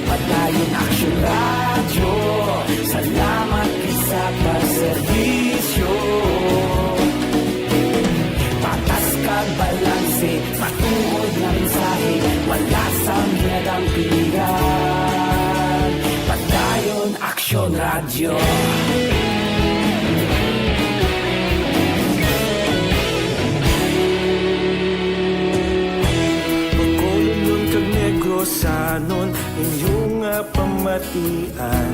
Padayon aksyon radyo, salamat sa pagserbisyo. Patas kag balanse, matuod na mensahe, wala sang hinadampigan. Padayon aksyon radyo. Pagkolon kag Negrosanon, inyong nga pamatian.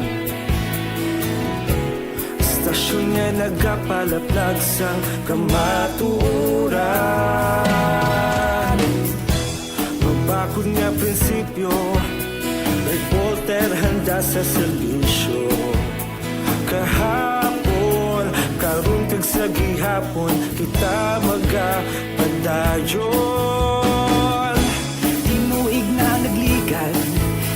Stasyon nga nagapalaplag sang kamaturan. Mabakod nga prinsipyo, reporter handa sa serbisyo. Kahapon, karon kag sa gihapon, kita magapadayon. Tinuig na nagligan,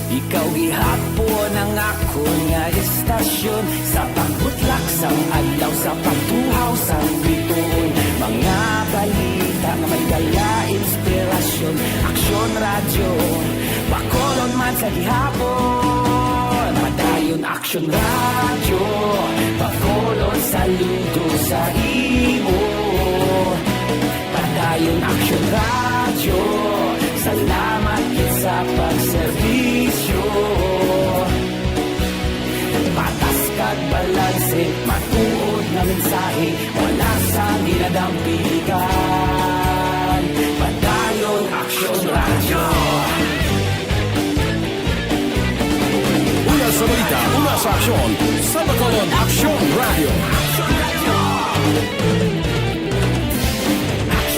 ikaw gihapon ang ako nga istasyon. Sa pagbutlak sang adlaw, sa pagtuhaw sang biton. Mga balita nga may dala inspirasyon. Aksyon radyo, bakolon man sa gihapon. Padayon aksyon radyo, bakolon saludo sa imo. Padayon aksyon radyo, salamat sa pagserbisyo. Patas kag balanse, matuod na mensahe, wala sang ginadampigan. Padayon aksyon radyo. Una sa balita, una sa aksyon, sa Bacolod Aksyon Radio.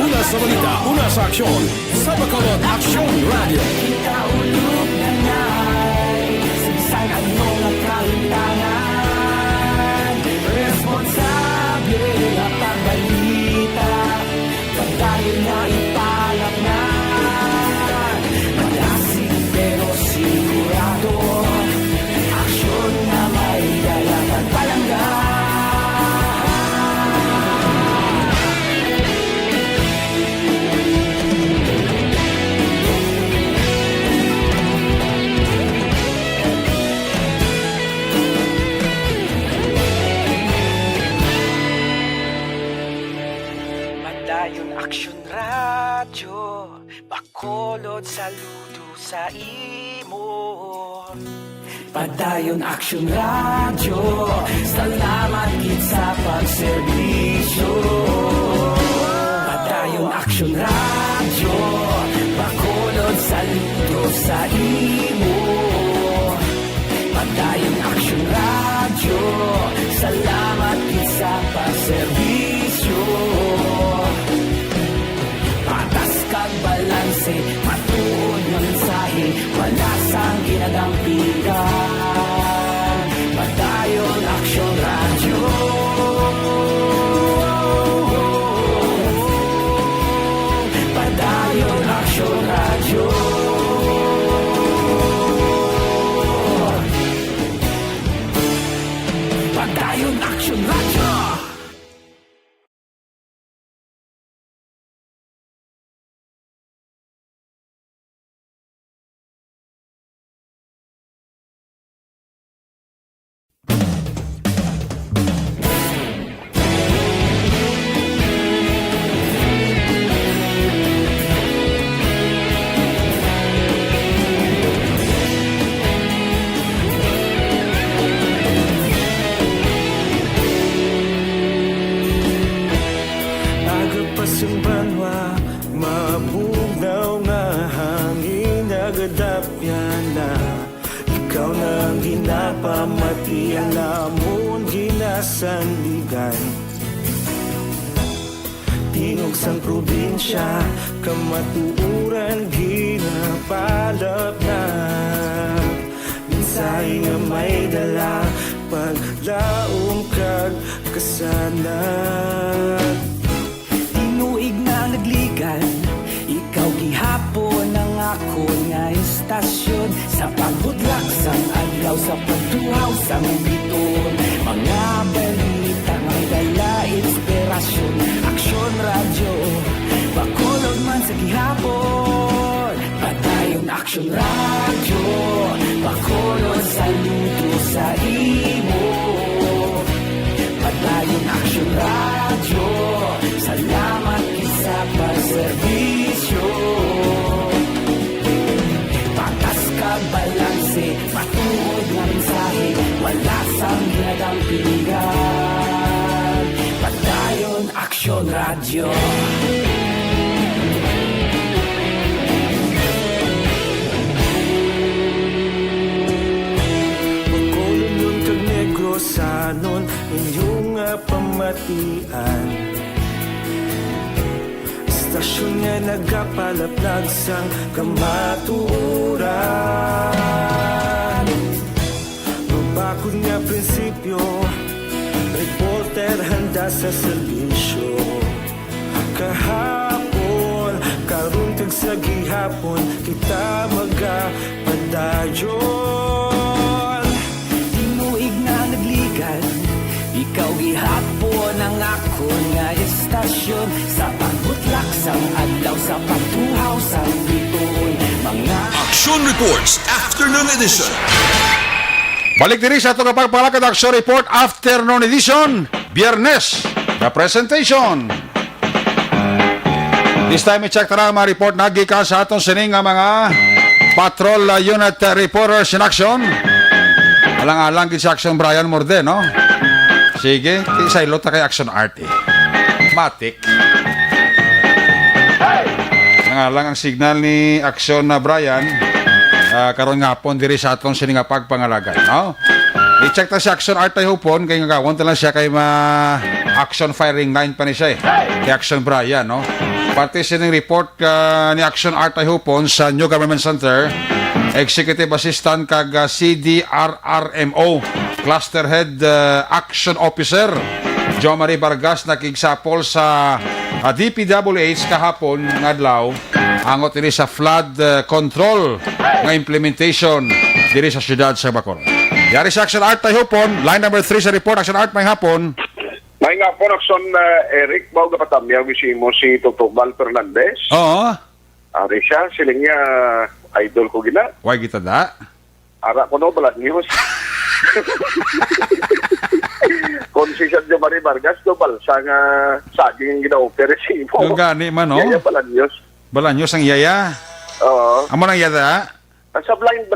Una sa balita, una sa aksyon, sa Bacolod Aksyon Radio. Kaulog na na'y sigsag ang mga kalintangan. Responsable na pagbalita, pagdayon na ipalap na. Malasig pero sigurado, aksyon na may dalaman palanggan. Padayon aksyon radyo, bakolod saludo sa imo. Padayon aksyon radyo, salamat gid sa pagserbisyo. Padayon aksyon radyo, bakolod saludo sa imo. Padayon aksyon radyo, salamat gid sa pagserbisyo. Patas kag balanse, matuod nga mensahe, wala sang ginadampi. Padayon Action Radyo. Agapasang banwa, mabugnaw nga hangin agadapyan na. Ikaw na ang ginapamatian namon ginasandigan. Tingog sang probinsya, kamatuuran ginapalap na. Minsay nga may dala, paglaom kag kasanag. Tinuig na nagligan, ikaw gihapon ang ako nga istasyon. Sa pagbudlak sang adlaw, sa pagtuhaw sang biton. Mga balita nga dala inspirasyon. Aksyon radyo, bakolod man sa gihapon. Padayon Aksyon radyo, bakolod sa luto sa imo. Padayon Aksyon radyo, salamat sa pagserbisyo. Patas kag balanse, matuod nga mensahe, wala sang ginadampingan. Padayon Aksyon radyo. Pagkulong yung kag negrosanon, inyong pamatian. Istasyon nga nagapalaplag sang kamatuuran. Mabakod nga prinsipyo, reporter handa sa serbisyo. Kahapon, karun kag sa gihapon, kita magapadayon. Tinuig na nagligan, ikaw gihapon ang ako nga istasyon. Sa pagbutlak sang adlaw, sa pagtuhaw sang biton. Mga Action Reports Afternoon Edition. Balik diri sa itong kapagpalakad Action Report Afternoon Edition, Biyernes, the presentation. This time, i-check na mga report na gikan sa atong sining nga mga patrol unit reporters in action. Alang-alang gid sa Action Brian Morde, no? Sige, isa ilota kay Action Art eh. Matik. Nangalang ang signal ni Action na Brian. Karon nga pon diri sa atong sining nga pagpangalagay, no? I-check ta si Action Art tayo hupon kay nga gawon lang siya kay action firing line pa ni siya eh. Kay Action Brian, no? Parte sining report ni Action Art tayo hupon sa New Government Center, Executive Assistant kag CDRRMO Cluster Head Action Officer Jo Marie Vargas nakigsapol sa DPWH kahapon ngadlaw angot diri sa flood control nga implementation diri sa siyudad sa Bacolod. Yari sa Action Art tayo hupon, line number 3 sa report. Action Art may hapon. May nga po, Akson Eric, bago kapatamya, wisi mo si Totobal Fernandez. Oo. Ari siya, siling niya, idol ko gina. Why kita da? Ara ko no, balat news. Konsisyon Jo Marie Vargas, do balsa nga saging gina-offer si mo. Yung gani man, no? Yaya balat news. Balanyos ang yaya. Oo. Amo nang yada? Sa blind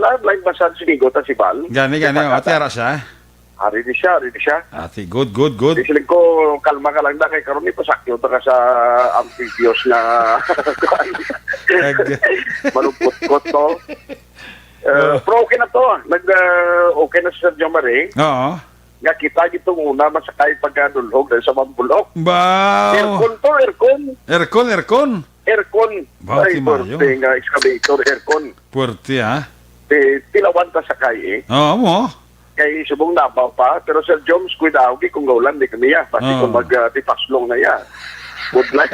massage sinigot si Bal. Gani, ati ara siya. Ari di siya. Ati, good. Di siling ko, kalma ka lang na kay karon ni pasakyo ta ka sa amphibious na malupot-kot to. Pero okay na to. Okay na si Sir Jo Marie. Oo. Nga kita dito muna masakay pagkadulhog dahil sa mambulok. Bao. Aircon to, aircon. Aircon. Bao, Ay, Timayo. puwerte nga excavator, aircon. Puwerte, ha? Tilawan ta sakay eh. Oo mo. Kay subong nabaw pa. Pero Sir Joms, kuidawgi kung gaulan di kami ya. Pati Oo. kung mag-tipaslong na ya. Good luck.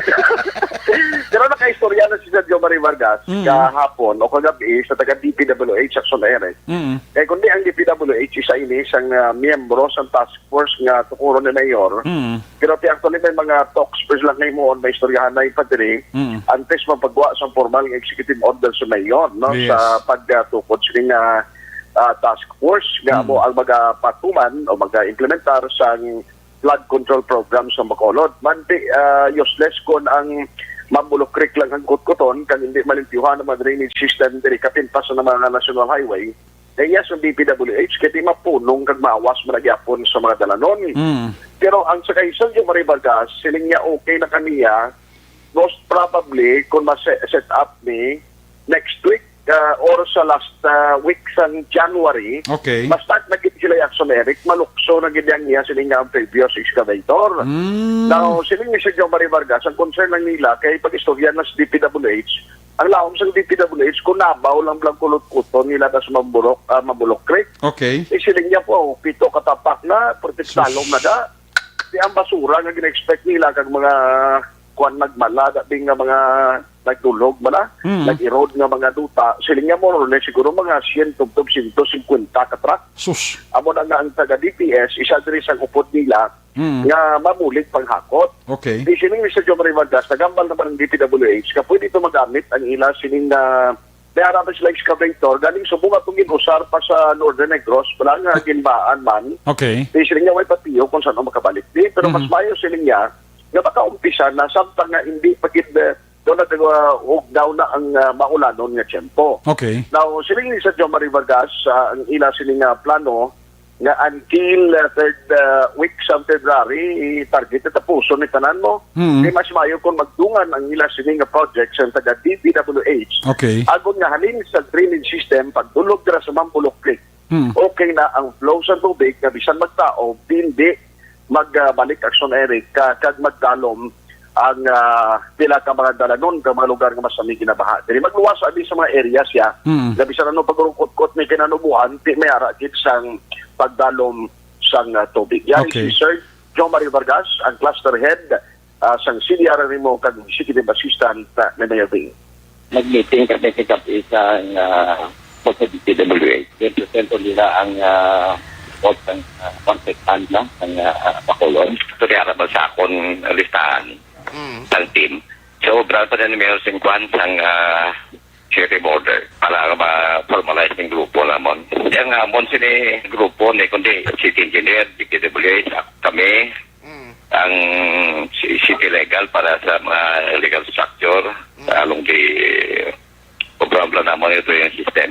Pero nakaistorya na si Sergio Marie Vargas kahapon o kagabi sa taga-DPWH Action Area. Kaya kundi ang DPWH isa ini isang miyembro sa task force nga tukuro ni Mayor. Pero actually may mga talks first lang ngayon mo may istoryahan na ipadiri antes mapagwa sa formal nga executive order sa Mayor no Yes. sa pagtukod sa task force nga mo ang magapatuman o mag-implementar sa flood control program sa Bacolod. Mandi useless kon ang Mambulok Creek lang ang kutkuton kang hindi malimpiuhan ng mga drainage system diri kapintas sa mga national highway. Kaya sa DPWH kaya di mapunong kag maawas malagyapon sa mga dalanon. Pero ang sa kaisan yung Marie Vargas, siling niya okay na kaniya, most probably kung ma-set up ni next week or sa last week sa January, Okay. ma-start na gid sila yung Action Eric, malukso na gid yan niya siling nga ang previous excavator. Now, siling ni Sergio Marie Vargas, ang concern lang nila kay pag-istorya na sa DPWH, ang lahom sa DPWH, kung nabaw lang blang kulot-kuton nila sa Mambulok Creek, Okay. siling niya po, pito katapak na, protektalong na da. Di ang basura nga gina-expect nila kag mga kuan nagmala, dating nga mga nagdulog mala, nag-erode nga mga duta, siling niya mo, siguro mga 150 katrak. Sus. Amo na nga ang taga-DPS, isa diri sa upod nila, nga mamulig panghakot. Okay. Di sining ni Sergio Marie Vargas, nagambal naman ng DPWH, ka pwede ito magamit ang ila sining na mayarapan sila excavator, galing subunga itong ginusar pa sa Northern Negros, wala nga ginbaan man. Okay. Di siling niya may patiyo kung saan makabalik. Di, pero mas mayo siling niya, nga baka umpisa na samtang nga hindi pagid doon na daw na ang maulanon nga tiyempo. Okay. Now, siling ni Sergio Marie Vargas, ang ila siling plano, nga until third week sa February, target na tapuso ni tanan mo. Di mas mayo kung magdungan ang ila siling project sa taga DPWH. Okay. Agon nga halin sa drainage system, pagdulog dira sa Mambulok Creek, okay na ang flow sa tubig na bisan magtao, hindi magbalik Action Eric kag magdalom ang pila ka mga dalanon ka mga lugar nga masamig ginabaha. Dili magluwas abi sa mga areas ya. Na bisan ano pagurukot-kot may kinanubuhan, di may ara gid sang pagdalom sang tubig. Yan Okay. si Sir John Marie Vargas, ang cluster head sang CDR Remo kag City Assistant na Mayor Bing. Nag-meeting kami kagabi sa DPWH. Represento nila ang board ng kontektan lang ng Bacolod. Ito kaya ba sa akong listahan ng team. So, brad pa rin meron sing kwan sang Cherry Border para ma-formalize ng grupo naman. Ang amon sini grupo ni kundi City Engineer, DPWH, kami, ang City Legal para sa mga legal structure, along di problem naman ito yung system.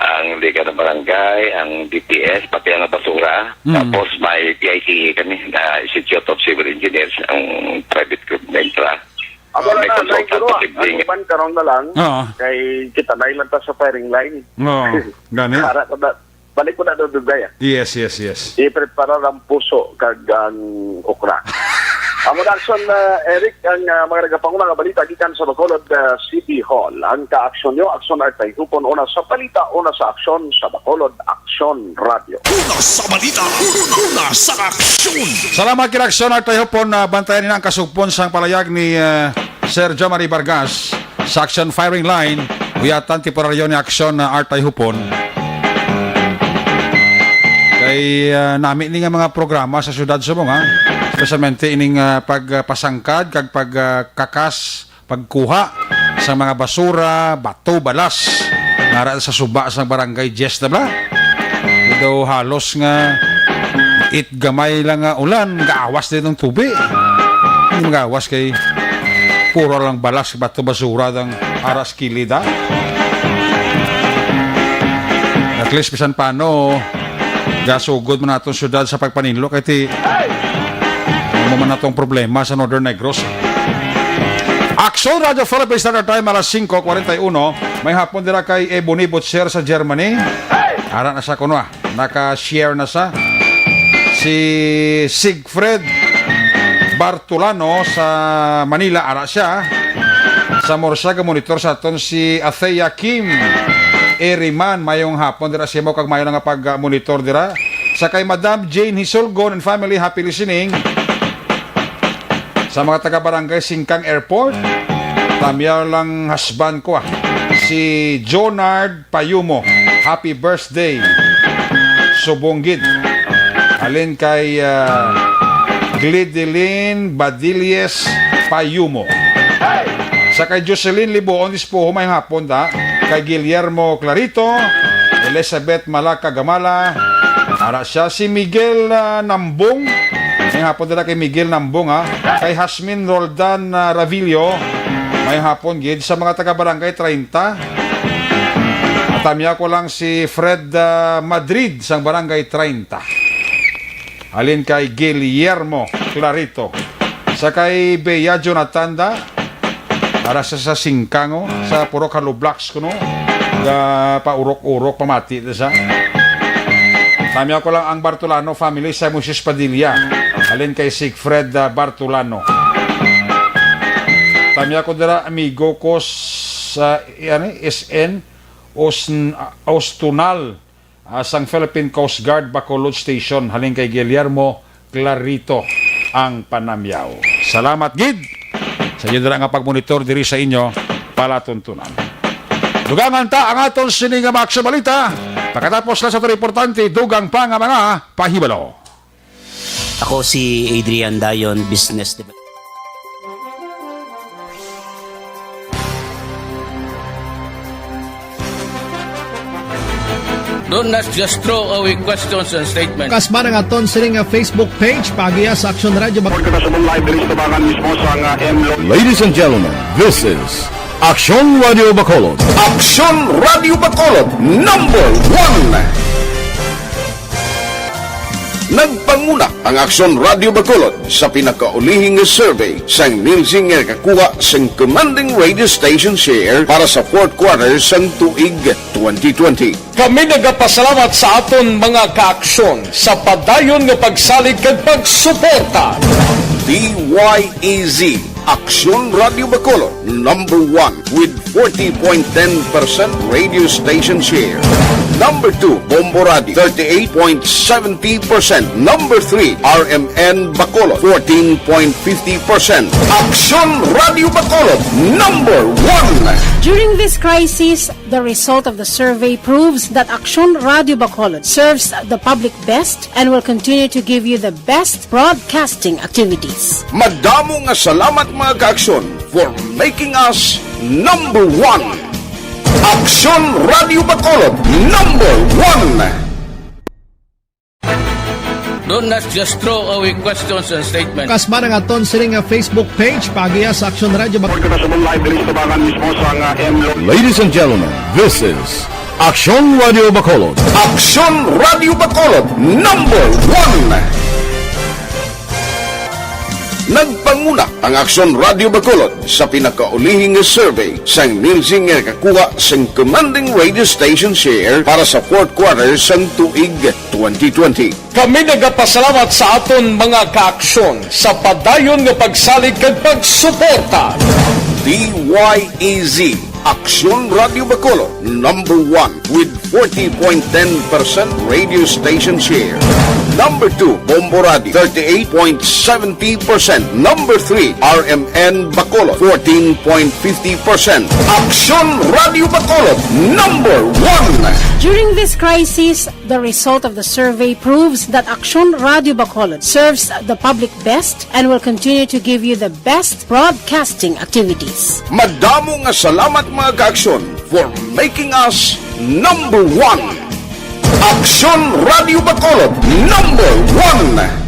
Ang Liga ng Barangay, ang DPS, pati ang basura. Tapos may PICE kami na Institute of Civil Engineers, ang private group na intra. Aba May na, consultant na, posibleng. ang karon na lang, Oo. kay kita na ilan ta sa firing line. No. Gani. Para ko na, balik ko na doon gaya. Yes, yes, yes. I-prepara ang puso kag ang okra. Amo Darson, Eric, ang mga nagapanguna nga balita gikan sa Bacolod City Hall. Ang ka-aksyon nyo, aksyon artay, hupon una sa balita, una sa aksyon sa Bacolod Aksyon Radio. Una sa balita, una sa aksyon. Salamat kinaksyon at tayo po na bantayan nila ang kasugpon sa palayag ni Sir John Marie Vargas sa action firing line. Uyatan temporaryo ni aksyon na Artay Hupon. Kay namin ni nga mga programa sa syudad Subong ha. Especialmente ining pagpasangkad kag pagkakas, pagkuha sa mga basura, bato, balas nara sa suba sa barangay Jess na bla. Daw halos nga gamay lang nga ulan, gaawas din ng tubig. Hindi magawas kay puro lang balas, bato, basura ng aras kilida. At least bisan paano gasugod man natong syudad sa pagpaninlo kay ti mo man natong problema sa Northern Negros. Action Radio Philippines Standard Time alas 5:41. May hapon dira kay Ebony Butcher sa Germany. Ara na sa kuno naka-share na sa si Sigfred Bartolano sa Manila. Ara siya sa Morsaga monitor sa aton si Athea Kim Eriman mayong hapon dira siya mo kag mayo nga pag-monitor dira. Sa kay Madam Jane Hisolgon and family, happy listening. Sa mga taga-barangay Singkang Airport, tamyaw lang husband ko si Jonard Payumo. Happy birthday, Subonggid. Alin kay Glideline Badilles Payumo. Sa kay Jocelyn Liboon, po humay hapon kay Guillermo Clarito, Elizabeth Malaka Gamala, ara siya si Miguel Nambong, may hapon kay Miguel Nambong kay Hasmin Roldan Ravillo, may hapon gid sa mga taga-barangay 30. Atamya ko lang si Fred Madrid sang barangay 30. Alin kay Guillermo Clarito. Sa kay Bea Jonathan para sa Singkango, sa Purok Halublaks kuno, paurok-urok pamati sa. Tamya ko lang ang Bartolano family sa Moses Padilla. Alin kay Sigfred Bartolano. Tamya ko dira amigo ko sa SN Ostunal sang Philippine Coast Guard Bacolod Station. Halin kay Guillermo Clarito ang panamyaw. Salamat gid sa inyo nga pagmonitor diri sa inyo palatuntunan. Dugangan ta ang aton sining nga maksabalita. Pagkatapos na sa ito importante, dugang pa nga mga pahibalo. Ako si Adrian Dayon, Business Development. Don't just throw away questions and statements. Kasma ng aton sining nga Facebook page pagiya sa Aksyon Radio. Ladies and gentlemen, this is Aksyon Radio Bacolod. Aksyon Radio Bacolod, number 1. Nagpanguna ang Aksyon Radio Bacolod sa pinakaulihing survey sang Nielsen nga kakuha sang commanding radio station share para sa fourth quarter sang tuig 2020. Kami nagapasalamat sa aton mga kaaksyon sa padayon nga pagsalig kag pagsuporta. DYEZ Aksyon Radio Bacolod, number 1 with 40.10% radio station share. Number 2, Bombo Radio, 38.70%. Number 3, RMN Bacolod, 14.50%. Aksyon Radio Bacolod, number 1. During this crisis, the result of the survey proves that Aksyon Radio Bacolod serves the public best and will continue to give you the best broadcasting activities. Madamo nga salamat mga kaaksyon for making us number 1. Aksyon Radio Bacolod, number 1. Don't just throw away questions and statements. Kasma ng aton sining nga Facebook page pagiya sa Aksyon Radio. Ladies and gentlemen, this is Aksyon Radio Bacolod. Aksyon Radio Bacolod, number 1. Nagpanguna ang Aksyon Radio Bacolod sa pinakaulihing survey sang Nielsen nga kakuha sang commanding radio station share para sa fourth quarter sang tuig 2020. Kami nagapasalamat sa aton mga kaaksyon sa padayon nga pagsalig kag pagsuporta. DYEZ Aksyon Radio Bacolod, number 1 with 40.10% radio station share. Number 2, Bombo Radio, 38.70%. Number 3, RMN Bacolod, 14.50%. Aksyon Radio Bacolod, number 1. During this crisis, the result of the survey proves that Aksyon Radio Bacolod serves the public best and will continue to give you the best broadcasting activities. Madamo nga salamat mga kaaksyon for making us number 1. Aksyon Radio Bacolod, number 1.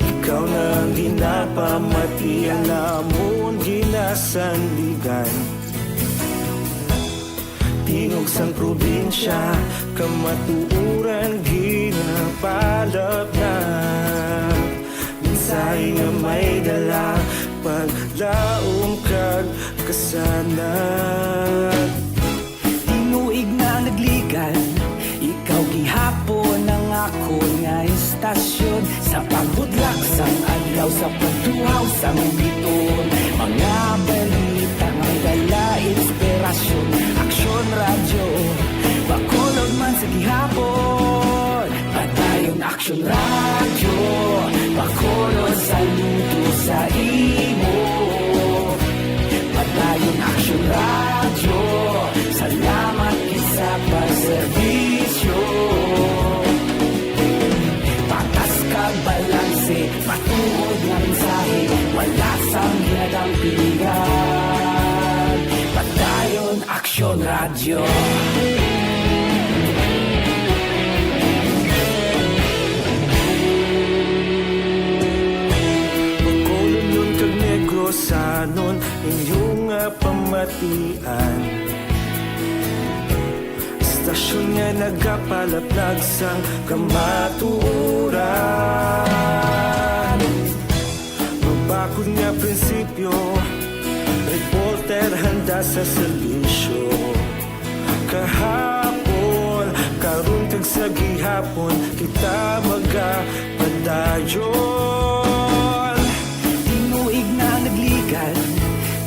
Ikaw nang ginapamatian namon ginasandigan. Tingog sang probinsya kamatuuran ginapalap na. Minsay nga may dala paglaom kag ka sana. Tinuig na nagligan, ikaw gihapon ang ako nga istasyon. Sa pagbudlak sang adlaw, sa pagtuhaw sang biton. Mga balita may dala inspirasyon. Aksyon radyo, Bacolod man sa gihapon. Padayon aksyon radyo, Bacolod saludo sa imo. Padayon aksyon radyo, salamat isa pa serbisyo. Patas kag balanse, matuod nga mensahe, wala sang ginadang pilihan. Padayon aksyon radyo. Bacolod nun kag Negros sanon inyong pamatian. Istasyon nga nagapalaplag sang kamatuuran. Mabakod nga prinsipyo, reporter handa sa serbisyo. Kahapon, karon kag sa gihapon, kita magapadayon. Tinuig na nagligan,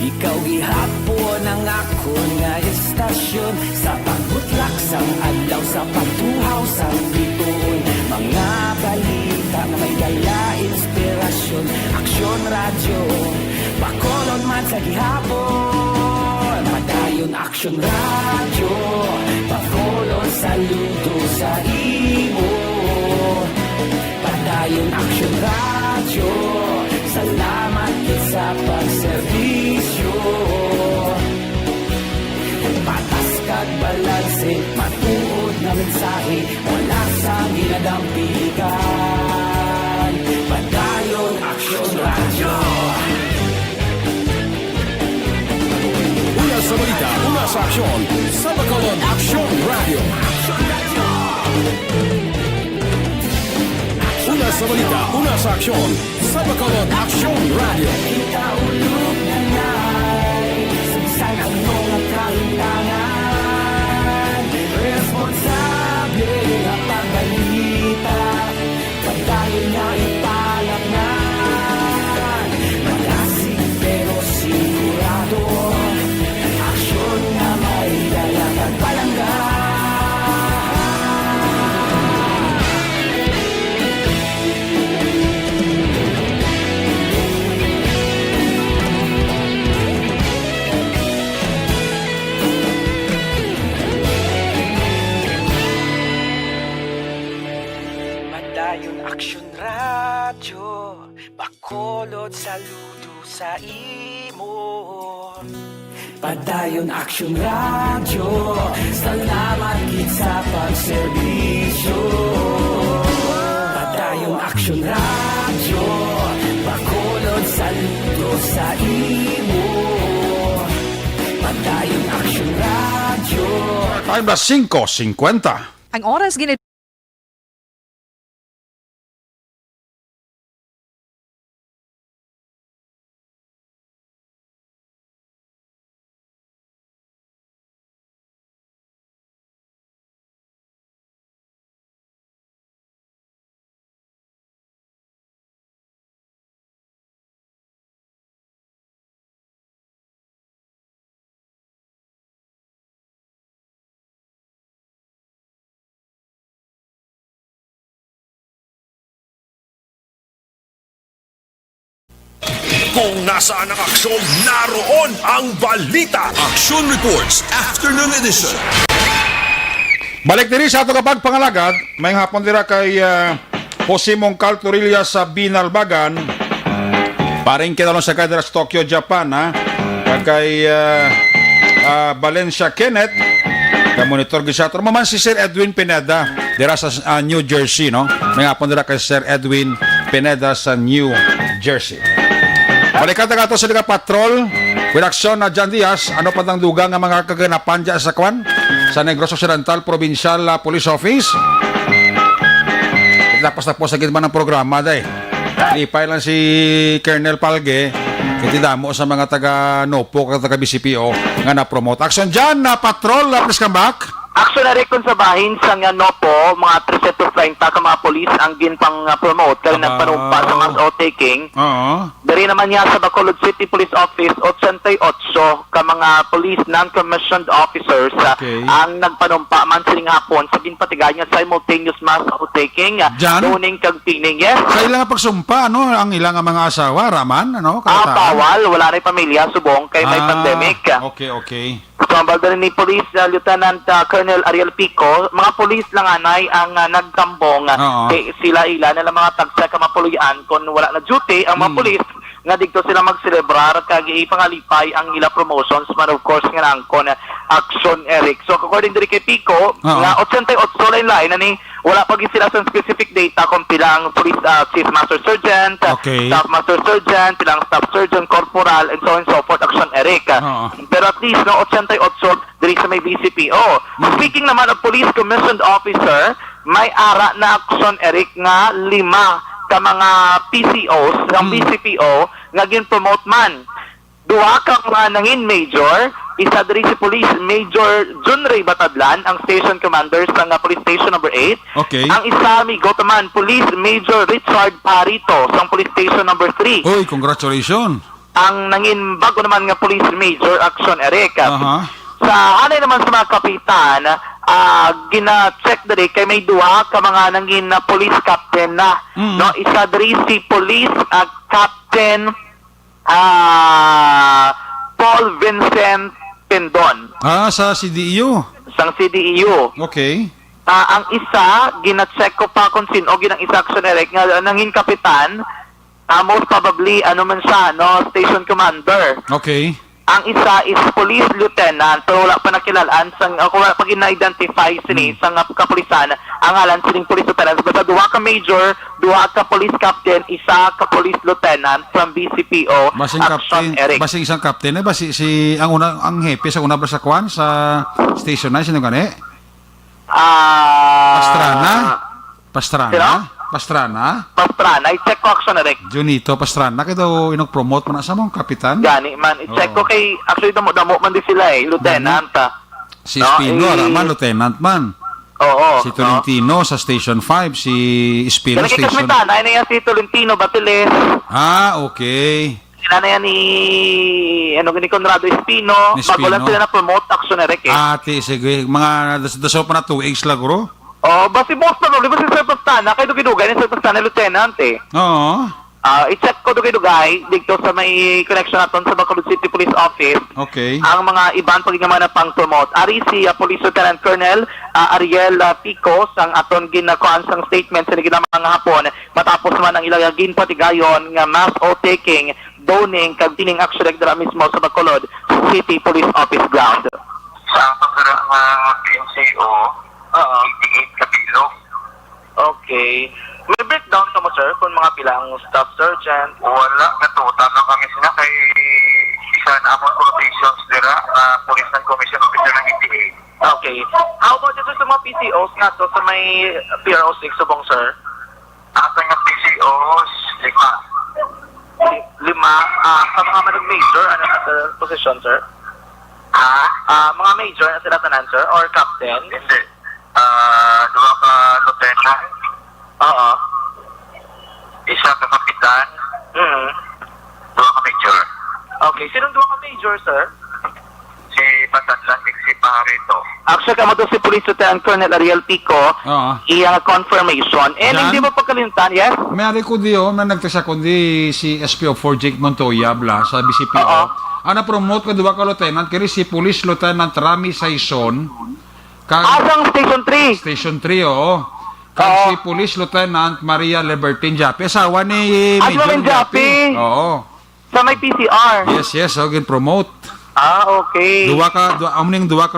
ikaw gihapon ang ako nga istasyon. Sa pagbutlak sang adlaw, sa pagtuhaw sang biton. Mga balita na may dala inspirasyon. Aksyon radyo, Bacolod man sa gihapon. Padayon aksyon radyo, Bacolod saludo sa imo. Padayon aksyon radyo, salamat sa pagserbisyo. Patas kag balanse, matuod na mensahe, wala sa ginadang pilihan. Padayon aksyon radyo. Una sa balita, una sa aksyon, sa Bacolod Aksyon Radio. Una sa balita, una sa aksyon, sa Bacolod Aksyon Radio. Ikaulog na na'y saan ang mga kahintangan. Responsable ang pagbalita, pagdayon na ipalaknan. Malasig pero sigurado, aksyon na may dalang at palanggan. Padayon aksyon radyo, Bacolod saludo sa imo. Padayon aksyon radyo, salamat gid sa pagserbisyo. Padayon aksyon radyo, Bacolod saludo sa imo. Padayon aksyon radyo. Time na 5:50. Ang oras ginit Kung nasaan ang aksyon, naroon ang balita. Action Reports Afternoon Edition. Balik diri sa ato kapag pangalagad, may hapon dira kay Jose Mongcal Torilla sa Binalbagan. Paring kinalong sa kadira sa Tokyo, Japan, ha? Kay Valencia Kenneth, ka-monitor gisator. Maman si Sir Edwin Pineda dira sa New Jersey, no? May hapon dira kay Sir Edwin Pineda sa New Jersey. Balikan na ito sa Liga Patrol with aksyon na John Diaz. Ano pa ng dugang ng mga kaganapan dyan sa Kwan sa Negros Occidental Provincial Police Office. Tapos na po sa gitman ng programa day. Lipay lang si Colonel Palge Iti damo sa mga taga Nopo kag taga BCPO nga na-promote. Action dyan na patrol, please come back. Action na rekon sa bahin sa nga Nopo, mga 330 ka mga polis ang ginpang promote kaya nagpanumpa sa mass outtaking. Oo. Dari naman niya sa Bacolod City Police Office, 88 ka mga police non-commissioned officers ang nagpanumpa man siling hapon sa ginpatigayan nga simultaneous mass outtaking, doning kag pining. Yes. Sa ilang pagsumpa, ano, ang ilang mga asawa, Raman, ano? Bawal, wala rin pamilya, subong, kay may pandemic. Okay. So, ang balda ni Police Lieutenant Colonel Ariel Pico, mga police lang anay ang nagtambong. Sila nila mga tagsa ka mapulian kung wala na duty ang mga police nga dito sila magselebrar kag ipangalipay ang ila promotions man of course nga nangkon Action Eric. So according diri kay Pico, nga 88 lain ani wala pa gid sila sa specific data kung pilang police chief master sergeant, staff master sergeant, pilang staff sergeant, corporal and so on and so forth Action Eric. Pero at least no 88 diri sa may BCPO. Speaking naman of police commissioned officer, may ara na Action Eric nga 5 ka mga PCOs ng BCPO nga gin-promote man. Duha ka mga nangin major, isa diri si Police Major Jun Ray Batadlan, ang station commander sa nga Police Station number 8. Ang isa amigo taman Police Major Richard Parito sa Police Station number 3. Uy, congratulations. Ang nangin bago naman nga Police Major Action Eric. Sa anay naman sa mga kapitan, gina-check diri kay may duha ka mga nangin na police captain na. No, isa diri si Police Captain Paul Vincent Pendon. Sa CDEU. Sang CDEU. Okay. Ang isa gina-check ko pa kung sino ginang isa Action Eric nga nangin kapitan. Most probably ano man siya, no, station commander. Okay. Ang isa is police lieutenant, pero wala pa nakilalaan sang wala pa gina-identify sini sang kapulisan ang ngalan sining police lieutenant. Basta duha ka major, duha ka police captain, isa ka police lieutenant from BCPO. Action Eric. Basing isang captain basi si ang una ang hepe sa una sa kwan sa station na sino gani? Pastrana, i-check ko Action Eric. Junito Pastrana, kaya daw inag-promote man sa mong kapitan. Gani man, i-check ko kay, actually damo man din sila lieutenant. Si Espino, Araman, lieutenant man. Oo. Si Tolentino sa Station 5, si Espino Station. Kaya kasmitan, ay na yan si Tolentino Batiles. Okay. Sila na yan ni Conrado Espino. Bago lang sila na-promote Action Eric sige, mga daso pa na 2 eggs lagro. Basi boss na di ba si Sir Pastana? Kay dugay-dugay ni Sir Pastana, lieutenant Oo. I-check ko dugay-dugay dito sa may connection natin sa Bacolod City Police Office. Okay. Ang mga ibang pagiging na pang-promote. Ari si Police Lieutenant Colonel Ariel Pico sang aton ginakuan sang statement sa mga hapon matapos man ang ilagagin patigayon nga mass outtaking, doning kag tining action dira mismo sa Bacolod City Police Office ground. Sa pagdara nga PNCO, 88 kapilo. Okay. May breakdown ka mo, sir, kung mga pilang staff sergeant? Wala. Natutan lang kami sila kay isa na among rotations dira, police ng commission officer ng ETA. Okay. How about dito sa mga PCOs nga to sa may PRO6 subong, sir? Ato nga PCOs, 5. Sa mga manag major, ano na sa position, sir? Mga major na sila tanan, sir? Or captain? Hindi. Dua ka lieutenant. Oo. Isa ka kapitan. Dua ka major. Okay. Sinong dua ka major, sir? Si Patadlan, si Parito. Actually, kamo to si Police Lieutenant Colonel Ariel Pico. Iyang confirmation. And hindi mo pagkalintan, yes? May ari ko diyo, na nagtasa kundi si SPO4 Jake Montoya, sa BCPO. Ang na-promote ko dua ka lieutenant, kaya si Police Lieutenant Rami Saison. Asang Station 3. Station 3, oo. Kag si Police Lieutenant Maria Libertine Japi. Asawa ni Major Japi. Oo. Sa may PCR. Yes, gin-promote. Okay. Duwa ka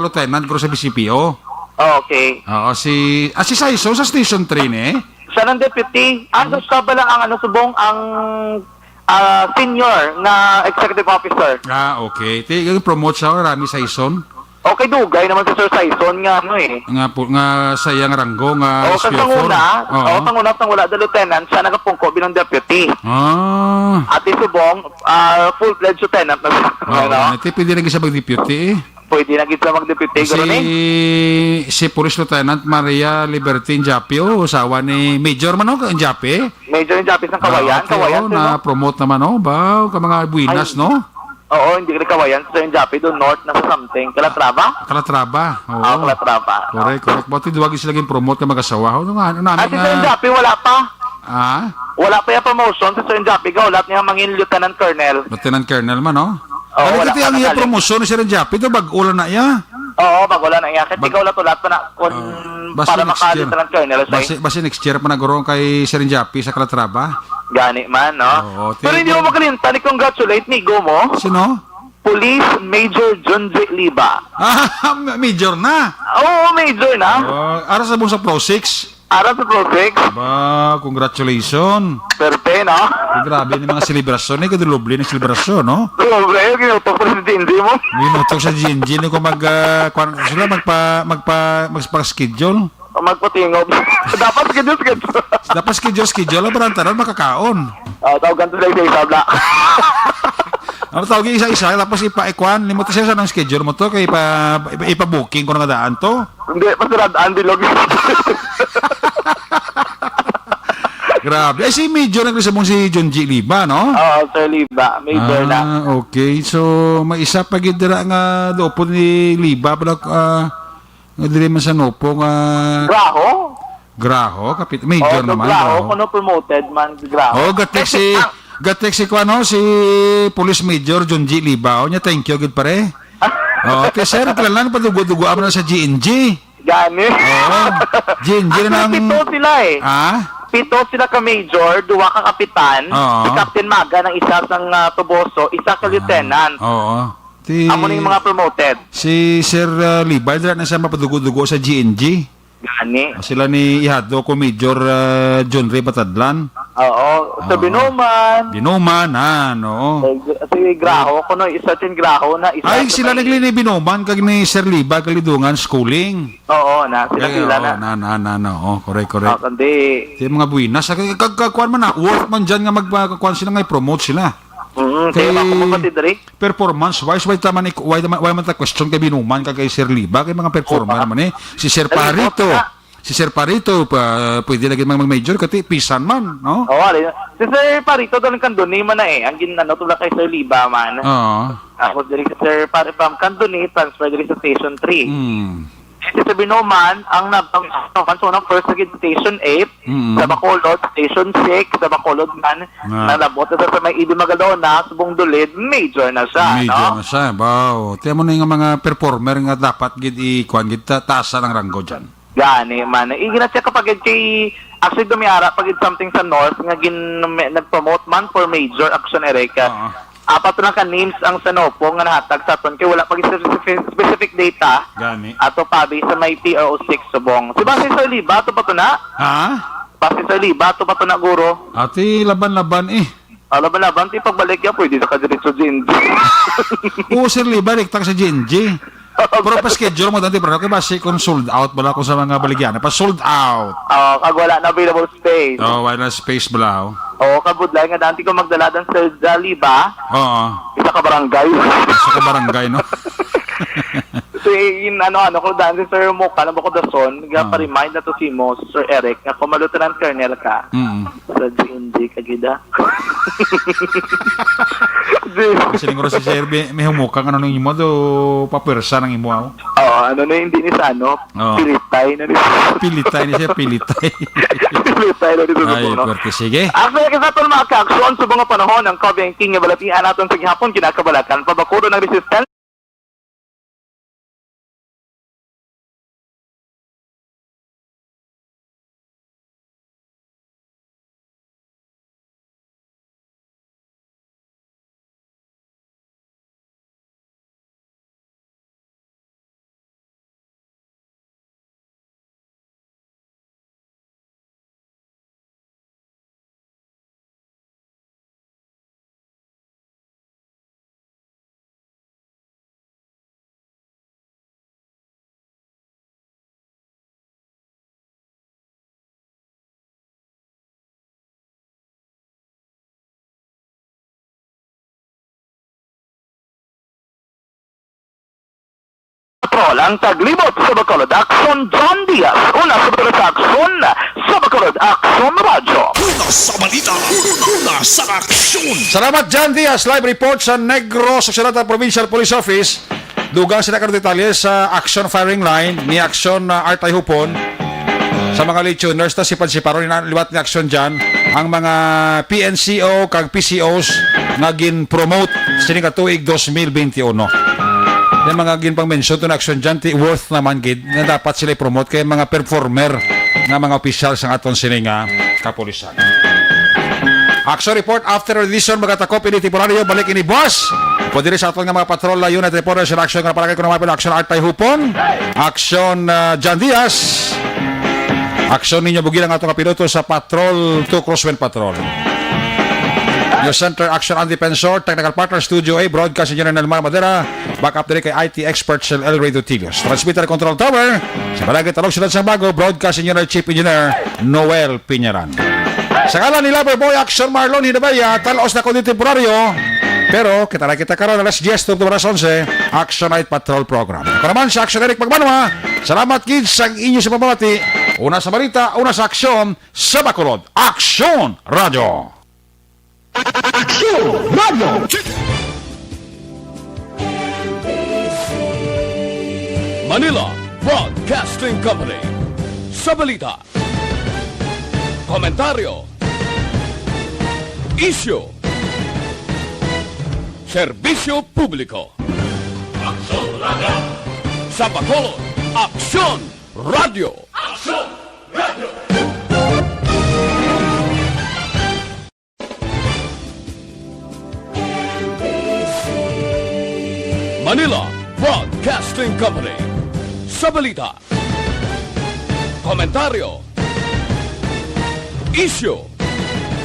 lieutenant pero sa BCPO. Okay. Oo, si Saison sa Station 3 ni. Siya ng deputy. Ando siya ba lang ang subong ang senior na executive officer. Okay. Promote siya, Rami Saison. Okay, dugay naman si Sir Saison nga ano eh. Nga sayang ranggo nga O, kasi tanguna the lieutenant, siya nagapungko bilang deputy. At isubong, full-fledged lieutenant na siya. Ito, pwede na sa mag-deputy eh. Pwede na gito mag-deputy. Si Police Lieutenant Maria Liberty Njapio, usawa ni Major man o, Njapi? Major Njapi ng Kawayan. Kawayan, na-promote naman o, ba? Ka mga buinas, no? Oo, hindi ka Kawayan. Sa Njapi doon, north, nasa something. Calatrava? Oo. Calatrava. Correct. Buti duwag sila promote ka mag-asawa. At si Sir Njapi, wala pa. Wala pa yung promotion. Si Sir Njapi, wala niya mangin Lieutenant Colonel. Lieutenant Colonel man, no? Wala kasi ang iya promotion ni Sir Njapi, ito bag-ulan na iya. Oo, bag-ulan na iya. Kasi ikaw ulat pa na para maka-Lieutenant Colonel. Basi next year pa nagkaroon kay Sir Njapi sa Calatrava. Gani man, no? Pero hindi mo makalintan, i-congratulate ni Go mo. Sino? Police Major John J. Liba. Major na? Oo, Major na. Ara sa buong sa Pro 6? Ara sa Pro 6. Congratulations. Perte, no? Grabe ni mga selebrasyon eh, kadulubli ng selebrasyon, no? Dulubli, ginutok pa si Jinji mo. Ginutok sa Jinji, ko sila magpa-schedule. Magpatingob. Dapat schedule. Dapat schedule, barantaran makakaon. Tawagan to isa-isa, bla. Ano tawag isa-isa, tapos ipa-ekwan, limot siya ng schedule mo to, kaya ipa-booking ko ng daan to. Hindi, pasiradaan bilog. Grabe. Si Major nagresabong si John G. Liba, no? Oo, Sir Liba. Major na. Okay. So, may isa pa gidira nga dopo ni Liba, pero nga dili man sa nopo nga... Graho? Major naman. Graho, kuno promoted man, Graho. Gatek si Police Major John G. Liba. Nya thank you, good pare. Sir, kailan pa dugo-dugo na sa GNG. Gani. GNG na ng... Pito sila eh. Pito sila ka Major, duwa ka Kapitan, si Captain Maga ng isa sang Tuboso, isa ka Lieutenant. Amo na yung mga promoted. Si Sir Liba, na siya mapadugo-dugo sa GNG. Gani. Sila ni Ihado ko Major John Ray Batadlan. Oo. Sa Binuman. No? Si Graho, kuno isa tin Graho na isa. Ay, sila naglini Binuman, kag ni Sir Liba, kalidungan, schooling. Oo, sila na. Correct. Kundi. Yung mga buwinas, kagkuhan man na, worth man dyan nga magkuhan sila nga i-promote sila. Kaya performance wise, why man ta question kay Binuman kay Sir Liba, kay mga performer naman eh. Si Sir Parito, pwede lagi mag-major kasi pisan man, no? Si Sir Parito doon kanduni man na eh. Ang ginano tula kay Sir Liba man. Ako diri si Sir Parito kanduni transfer diri sa Station 3. Si Sir Binuman ang first naging Station 8 sa Bacolod, Station 6 sa Bacolod man, nalabot na sa may Idi Magalona, subong dulid, major na siya, no? Wow. Tiyan mo na yung mga performer nga dapat ikuan tasa ng ranggo dyan. Gani man. Iginatya kapag kay actually dumiara pag something sa North nga nag-promote man for major action Erika. Apat na ka names ang Sanopo nga nahatag sa aton kay wala pag specific data. Gani. Ato pabi sa may PRO6 subong. Si Basi Sir Liba to pa to na? Basi Sir Liba to pa to na guro. Ati laban-laban eh. Laban-laban ti pagbalik ya pwede sa kadiretso GNG. Sir Liba rekta sa GNG. Pero pa schedule mo dati pero kay basi kung sold out bala ko sa mga baligyan. Pa sold out. Kag wala na available space. Wala space bala. Kabudlay nga dati ko magdala sa Liba. Isa ka barangay, no? So, ko dati Sir Moka, na ko dason, pa-remind na to si mo, Sir Eric, nga kung Lieutenant Colonel ka, sa GNG kagida. Kasi ningro si Sir, may humuka ka nung imo do, papwersa ng imo ako. Hindi ni sa pilitay na ni Pilitay na dito sa puno. Ay, pwerte, sige. Actually, kasi ito mga ka-aksyon sa mga panahon ng COVID-19 nga balatian natin sa gihapon, kinakabalakan, pabakuro ng resistance, patrol ang taglibot sa Bacolod. Aksyon John Diaz. Una sa patrol sa aksyon sa Bacolod. Aksyon Radyo. Una sa balita, una sa aksyon. Salamat John Diaz. Live report sa Negros Occidental Provincial Police Office. Dugang sila karong detalye sa action firing line ni aksyon Artay Hupon. Sa mga lituners na sipan-siparo ni liwat ni aksyon dyan, ang mga PNCO kag PCOs nga gin-promote sining katuig 2021. Yung mga ginpang-mention to na aksyon dyan, worth naman gid na dapat sila i-promote kay mga performer nga mga officials ang aton sining kapulisan. Action report after edition magatakop ini temporaryo balik ini boss. Pwede rin sa aton nga mga patrol na unit reporters in action nga palagay ko naman po action Artay Hupon, action John Diaz, action ninyo bugi lang atong kapiloto sa Patrol 2 Crosswind Patrol. News Center Action and Defensor, Technical Partner Studio A, Broadcast Engineer Nelmar Madera, backup din kay IT Expert Sel El Radio Tilios. Transmitter Control Tower, sa Balagay Talog Silan Sang Bago, Broadcast Engineer Chief Engineer Noel Piñaran. Sa ngalan ni Loverboy Action Marlon Hidabaya, talos na kundi temporaryo, pero kita karon alas 10 to alas 11, Action Night Patrol Program. Ako naman sa Action Eric Magmanwa, salamat kids sa inyo sa pamamati. Una sa balita, una sa aksyon sa Bacolod. Action Radio! Aksyon Radio! Manila Broadcasting Company. Sa balita, komentaryo, isyu, serbisyo publiko. Aksyon Radio! Sa Bacolod, Aksyon Radio! Aksyon Radio! Manila Broadcasting Company. Sa balita, komentaryo, isyu,